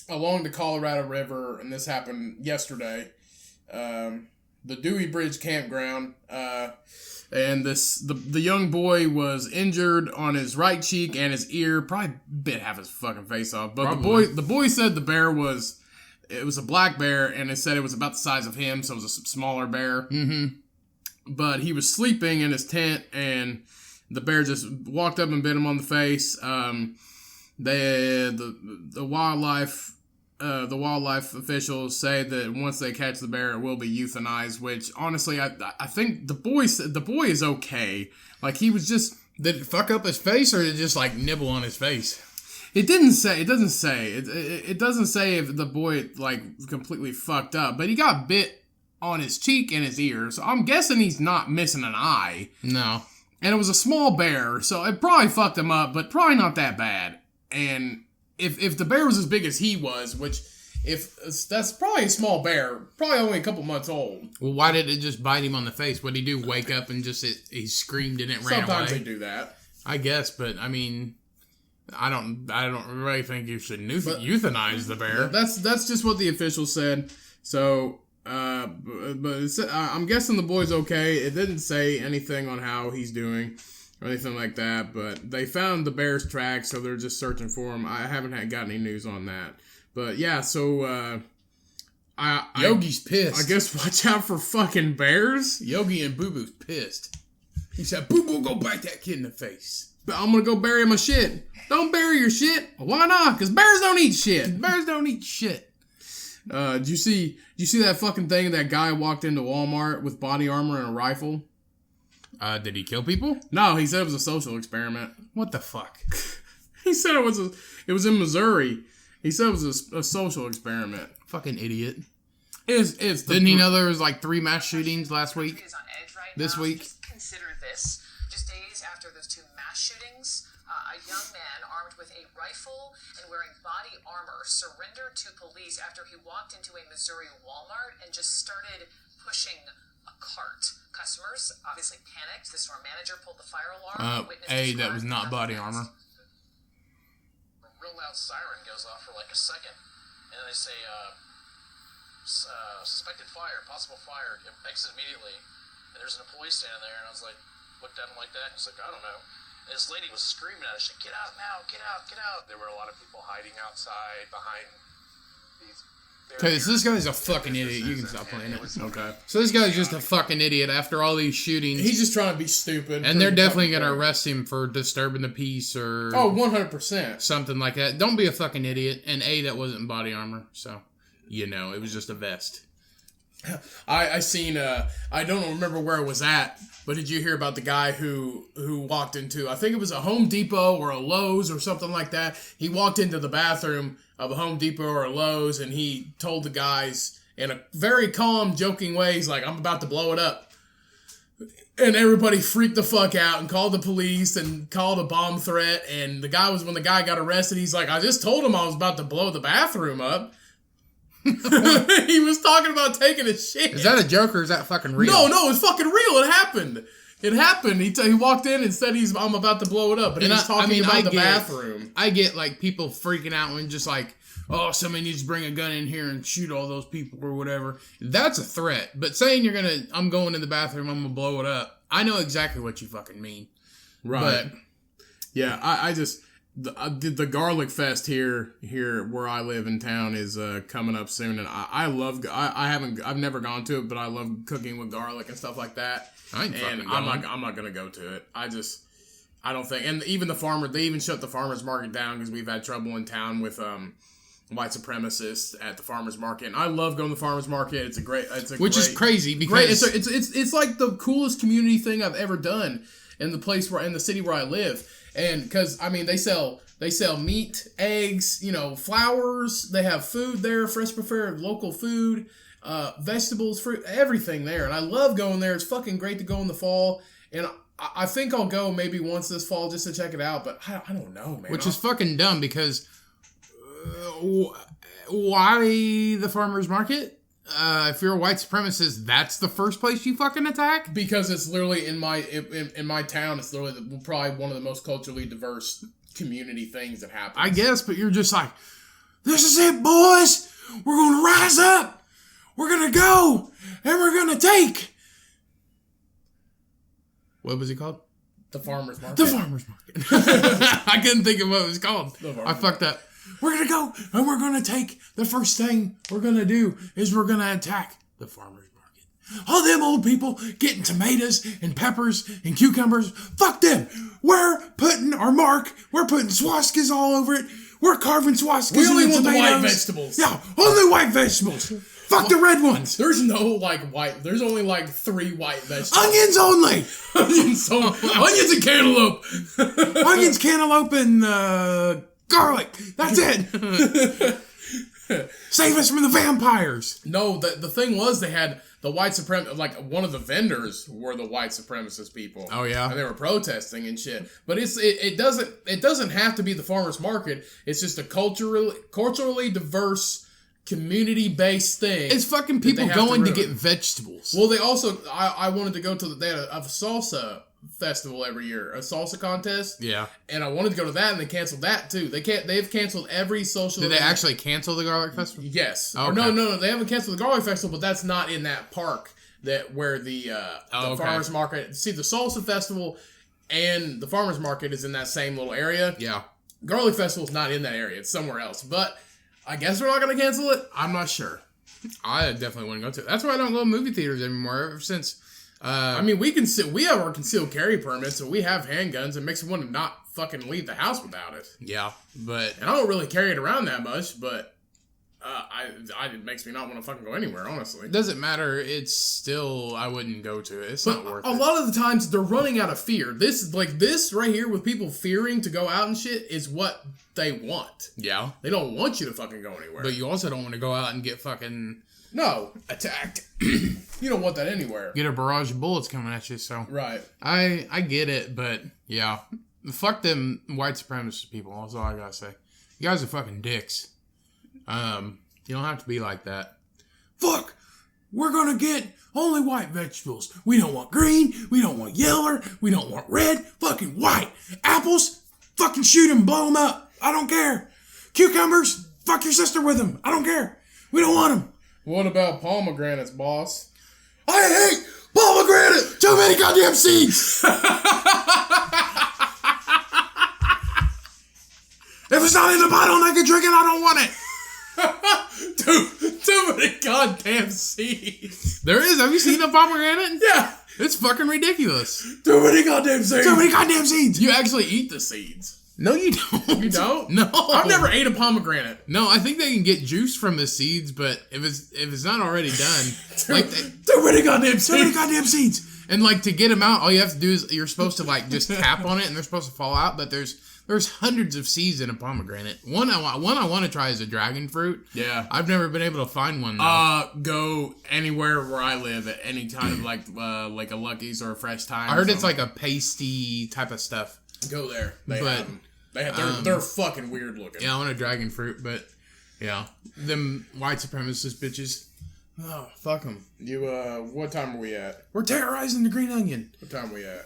along the Colorado River, and this happened yesterday. The Dewey Bridge campground, and the young boy was injured on his right cheek and his ear, probably bit half his fucking face off. But the boy said the bear was a black bear, and it said it was about the size of him, so it was a smaller bear. Mm-hmm. But he was sleeping in his tent, and the bear just walked up and bit him on the face. The wildlife officials say that once they catch the bear, it will be euthanized. Which honestly, I think the boy is okay. Like, he was just... Did it fuck up his face, or did it just like nibble on his face? It doesn't say. It doesn't say if the boy like completely fucked up, but he got bit on his cheek and his ear. So I'm guessing he's not missing an eye. No. And it was a small bear, so it probably fucked him up, but probably not that bad. And if the bear was as big as he was, which that's probably a small bear, probably only a couple months old. Well, why did it just bite him on the face? What did he do? Wake up and he screamed and it ran away? Sometimes they do that. I guess, but I mean, I don't really think you should euthanize the bear. That's just what the officials said. So, I'm guessing the boy's okay. It didn't say anything on how he's doing or anything like that, but they found the bear's tracks, so they're just searching for him. I haven't got any news on that. But yeah, so Yogi's pissed. I guess watch out for fucking bears. Yogi and Boo Boo's pissed. He said, "Boo Boo, go bite that kid in the face." But I'm gonna go bury my shit. Don't bury your shit. Why not? Because bears don't eat shit. Bears don't eat shit. Did you see that fucking thing? That guy walked into Walmart with body armor and a rifle. Did he kill people? No, he said it was a social experiment. What the fuck? He said it was in Missouri. He said it was a social experiment. Fucking idiot. Didn't he know there was like 3 mass shootings last week? This week? Just consider this. Just days after those 2 mass shootings, a young man armed with a rifle and wearing body armor surrendered to police after he walked into a Missouri Walmart and just started pushing a cart. Customers obviously panicked. The store manager pulled the fire alarm. That was not body armor. A real loud siren goes off for like a second, and then they say, suspected fire, possible fire, exit immediately. And there's an police standing there, and I was like, looked at him like that, and he's like, I don't know. And this lady was screaming at us, she said, get out now, get out, get out. There were a lot of people hiding outside behind these. Okay, so this guy's a fucking idiot. You can stop playing it. Okay. So this guy's just a fucking idiot after all these shootings. He's just trying to be stupid. And they're definitely going to arrest him for disturbing the peace or... Oh, 100%. Something like that. Don't be a fucking idiot. And that wasn't body armor. So, it was just a vest. I seen, I don't remember where it was at, but did you hear about the guy who walked into, I think it was a Home Depot or a Lowe's or something like that. He walked into the bathroom of a Home Depot or a Lowe's, and he told the guys in a very calm, joking way, he's like, I'm about to blow it up. And everybody freaked the fuck out and called the police and called a bomb threat. And when the guy got arrested, he's like, I just told him I was about to blow the bathroom up. He was talking about taking a shit. Is that a joke or is that fucking real? No, it's fucking real. It happened. It happened. He walked in and said I'm about to blow it up, but he was talking about the bathroom. I get like people freaking out when just like, oh, somebody needs to bring a gun in here and shoot all those people or whatever. That's a threat. But saying I'm going in the bathroom, I'm gonna blow it up. I know exactly what you fucking mean. Right. But, yeah, I just the garlic fest here where I live in town is coming up soon, and I've never gone to it, but I love cooking with garlic and stuff like that. I'm not gonna go to it. I don't think, and even they even shut the farmers market down because we've had trouble in town with white supremacists at the farmers market. And I love going to the farmers market. Is crazy because it's like the coolest community thing I've ever done in the city where I live. And because they sell meat, eggs, flowers. They have food there, fresh prepared local food, vegetables, fruit, everything there. And I love going there. It's fucking great to go in the fall. And I think I'll go maybe once this fall just to check it out. But I don't know, man. Which is fucking dumb because why the farmer's market? If you're a white supremacist, that's the first place you fucking attack? Because it's literally in my town, it's literally probably one of the most culturally diverse community things that happens. I guess, but you're just like, this is it, boys! We're gonna rise up! We're gonna go! And we're gonna take! What was it called? The farmer's market. The farmer's market. I couldn't think of what it was called. I fucked up. We're going to go and we're going to take the first thing we're going to do is we're going to attack the farmer's market. All them old people getting tomatoes and peppers and cucumbers. Fuck them. We're putting our mark. We're putting swastikas all over it. We're carving swastikas. We only want tomatoes. The white vegetables. Yeah, only white vegetables. Fuck the red ones. There's no white. There's only 3 white vegetables. Onions only. Onions and cantaloupe. Onions, cantaloupe, and garlic. That's it. Save us from the vampires. No, the thing was they had the white supremacist, one of the vendors were the white supremacist people. Oh yeah, and they were protesting and shit. But it doesn't have to be the farmers market. It's just a culturally diverse, community-based thing. It's fucking people going to get vegetables. Well, they also I wanted to go to they had a salsa festival every year, a salsa contest. Yeah, and I wanted to go to that, and they canceled that too. They've canceled every social. Did they actually cancel the garlic festival? Yes. Okay. No, they haven't canceled the garlic festival, but that's not in that park where the farmers market. See, the salsa festival and the farmers market is in that same little area. Yeah, garlic festival's not in that area; it's somewhere else. But I guess we're not going to cancel it. I'm not sure. I definitely want to go to it. That's why I don't go to movie theaters anymore. Ever since. We have our concealed carry permits, and we have handguns. It makes me want to not fucking leave the house without it. Yeah, and I don't really carry it around that much, but it makes me not want to fucking go anywhere, honestly. It doesn't matter. It's still, I wouldn't go to it. It's not worth it. A lot of the times, they're running out of fear. This right here with people fearing to go out and shit is what they want. Yeah. They don't want you to fucking go anywhere. But you also don't want to go out and get fucking... No, attacked. You don't want that anywhere. Get a barrage of bullets coming at you, so... Right. I get it, but, yeah. Fuck them white supremacist people, that's all I gotta say. You guys are fucking dicks. You don't have to be like that. Fuck! We're gonna get only white vegetables. We don't want green, we don't want yellow, we don't want red, fucking white. Apples? Fucking shoot them, blow them up. I don't care. Cucumbers? Fuck your sister with them. I don't care. We don't want them. What about pomegranates, boss? I hate pomegranate! Too many goddamn seeds! If it's not in the bottle and I can drink it, I don't want it! Too many goddamn seeds. There is. Have you seen a pomegranate? Yeah. It's fucking ridiculous. Too many goddamn seeds. Too many goddamn seeds. You actually eat the seeds. No, you don't. You don't? No. I've never ate a pomegranate. No, I think they can get juice from the seeds, but if it's not already done, too many goddamn seeds. Too many goddamn seeds. And to get them out, all you have to do is you're supposed to just tap on it, and they're supposed to fall out. But there's hundreds of seeds in a pomegranate. One I want to try is a dragon fruit. Yeah, I've never been able to find one. Though. Go anywhere where I live at any kind of like a Lucky's or a Fresh Time. I heard it's like a pasty type of stuff. Go there. They're fucking weird looking. Yeah, I want a dragon fruit, but yeah, them white supremacist bitches, Oh, fuck them. You, what time are we at? We're terrorizing the green onion. What time are we at?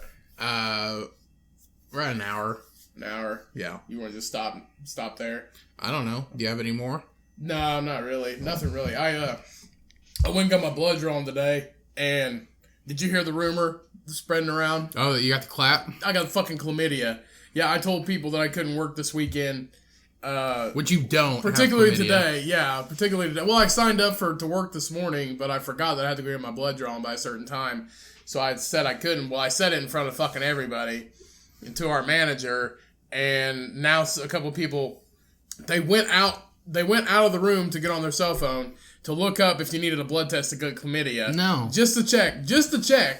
We're at an hour. An hour? Yeah. You want to just stop there? I don't know. Do you have any more? No, not really. Nothing really. I went and got my blood drawn today, and did you hear the rumor spreading around? Oh, you got the clap? I got fucking chlamydia. Yeah, I told people that I couldn't work this weekend. Which you don't. Particularly have chlamydia. today. Yeah, particularly today. Well, I signed up to work this morning, but I forgot that I had to go get my blood drawn by a certain time. So I said I couldn't. Well, I said it in front of fucking everybody, and to our manager, and now a couple of people, they went out of the room to get on their cell phone to look up if you needed a blood test to get chlamydia. No. Just to check.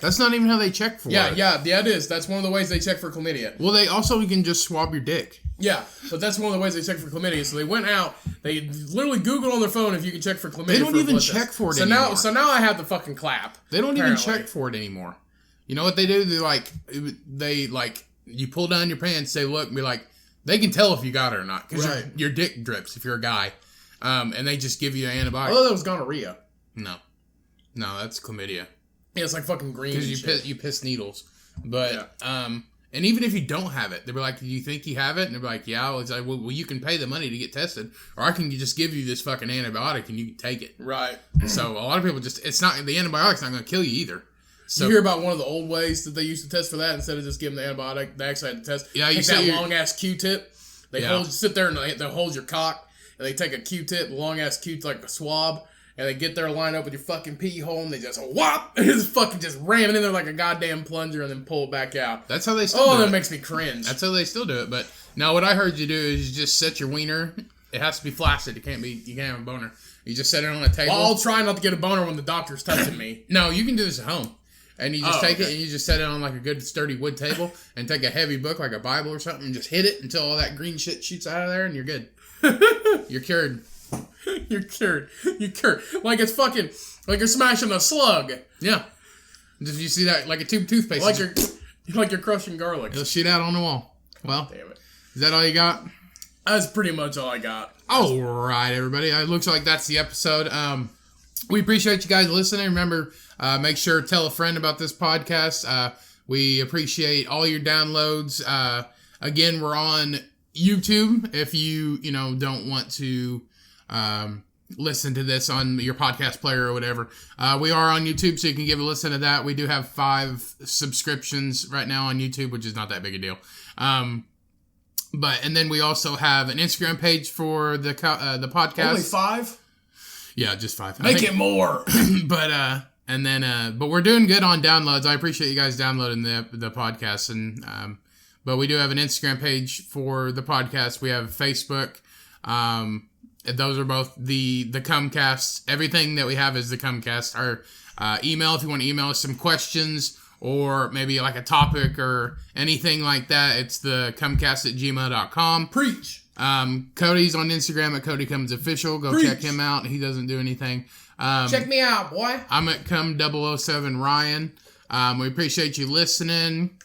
That's not even how they check for it. Yeah, it is. That's one of the ways they check for chlamydia. Well, they also can just swab your dick. Yeah, but that's one of the ways they check for chlamydia. So they went out, they literally Googled on their phone if you can check for chlamydia. They don't even check for it anymore. So now I have the fucking clap. They don't even check for it anymore. You know what they do? They you pull down your pants, say look, and be like, they can tell if you got it or not. Because your dick drips if you're a guy. And they just give you an antibiotic. Oh, that was gonorrhea. No, that's chlamydia. Yeah, it's like fucking green. Because you piss needles. But and even if you don't have it, they'll be like, "Do you think you have it?" And they'll be like, "Yeah." Well, it's like, well, you can pay the money to get tested, or I can just give you this fucking antibiotic and you can take it. Right. So a lot of people the antibiotic's not going to kill you either. So you hear about one of the old ways that they used to test for that instead of just giving the antibiotic? They actually had to test. Yeah, you take that long ass Q-tip. They sit there and they'll hold your cock. And they take a Q-tip, long ass Q-tip, like a swab, and they get there, line up with your fucking pee hole, and they just whop, and just fucking just ram it in there like a goddamn plunger, and then pull it back out. That's how they still do it. Oh, that makes me cringe. That's how they still do it. But now, what I heard you do is you just set your wiener. It has to be flaccid. You can't have a boner. You just set it on a table. Well, I'll try not to get a boner when the doctor's touching me. No, you can do this at home. And you just take it and you just set it on like a good sturdy wood table and take a heavy book like a Bible or something and just hit it until all that green shit shoots out of there and you're good. You're cured. You're cured. Like it's fucking, like you're smashing a slug. Yeah. Just you see that like a tube of toothpaste. Like you're crushing garlic. It'll shoot out on the wall. Well, damn it. Is that all you got? That's pretty much all I got. All right, everybody. It looks like that's the episode. We appreciate you guys listening. Remember, make sure to tell a friend about this podcast. We appreciate all your downloads. Again, we're on YouTube. If you don't want to listen to this on your podcast player or whatever, we are on YouTube, so you can give a listen to that. We do have 5 subscriptions right now on YouTube, which is not that big a deal. And then we also have an Instagram page for the podcast. Only 5? Yeah, just 5. Make it more. But we're doing good on downloads. I appreciate you guys downloading the podcast. But we do have an Instagram page for the podcast. We have Facebook. Those are both the Cummcast. Everything that we have is the Cummcast. Our email, if you want to email us some questions or maybe like a topic or anything like that, it's the cummcast@gmail.com. Preach. Cody's on Instagram at CodyCummsOfficial. Go check him out. He doesn't do anything. Check me out, boy. I'm at Cum007 Ryan. We appreciate you listening.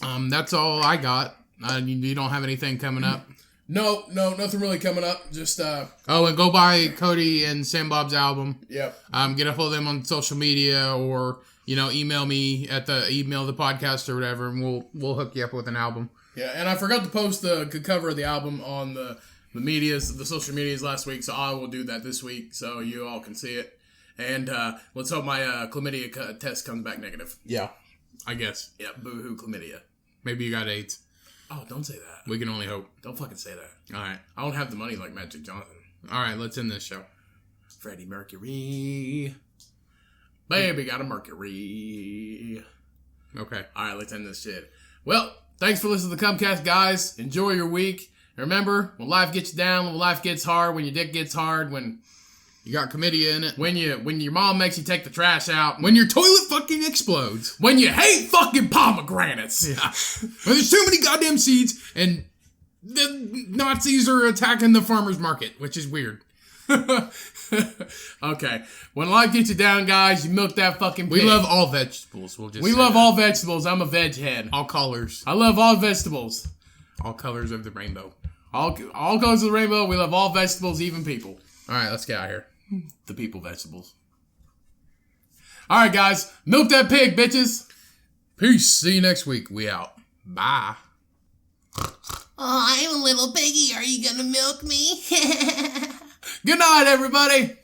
That's all I got. You don't have anything coming up? No, nothing really coming up. Just and go buy Cody and Sam Bob's album. Yep. Get a hold of them on social media or email me at the podcast or whatever, and we'll hook you up with an album. Yeah, and I forgot to post the cover of the album on the social medias last week, so I will do that this week so you all can see it. And let's hope my chlamydia test comes back negative. Yeah, I guess. Yeah, boo-hoo chlamydia. Maybe you got AIDS. Oh, don't say that. We can only hope. Don't fucking say that. All right. I don't have the money like Magic Johnson. All right, let's end this show. Freddie Mercury. Baby got a Mercury. Okay. All right, let's end this shit. Well, thanks for listening to the Cummcast, guys. Enjoy your week. And remember, when life gets you down, when life gets hard, when your dick gets hard, when you got chlamydia in it, when your mom makes you take the trash out, when your toilet fucking explodes, when you hate fucking pomegranates, yeah, when there's too many goddamn seeds, and the Nazis are attacking the farmer's market, which is weird. Okay. When life gets you down, guys, you milk that fucking pig. We love all vegetables. We love all vegetables. I'm a veg head. All colors. I love all vegetables. All colors of the rainbow. All colors of the rainbow. We love all vegetables, even people. All right, let's get out of here. The people vegetables. All right, guys. Milk that pig, bitches. Peace. See you next week. We out. Bye. Oh, I'm a little piggy. Are you gonna milk me? Good night, everybody.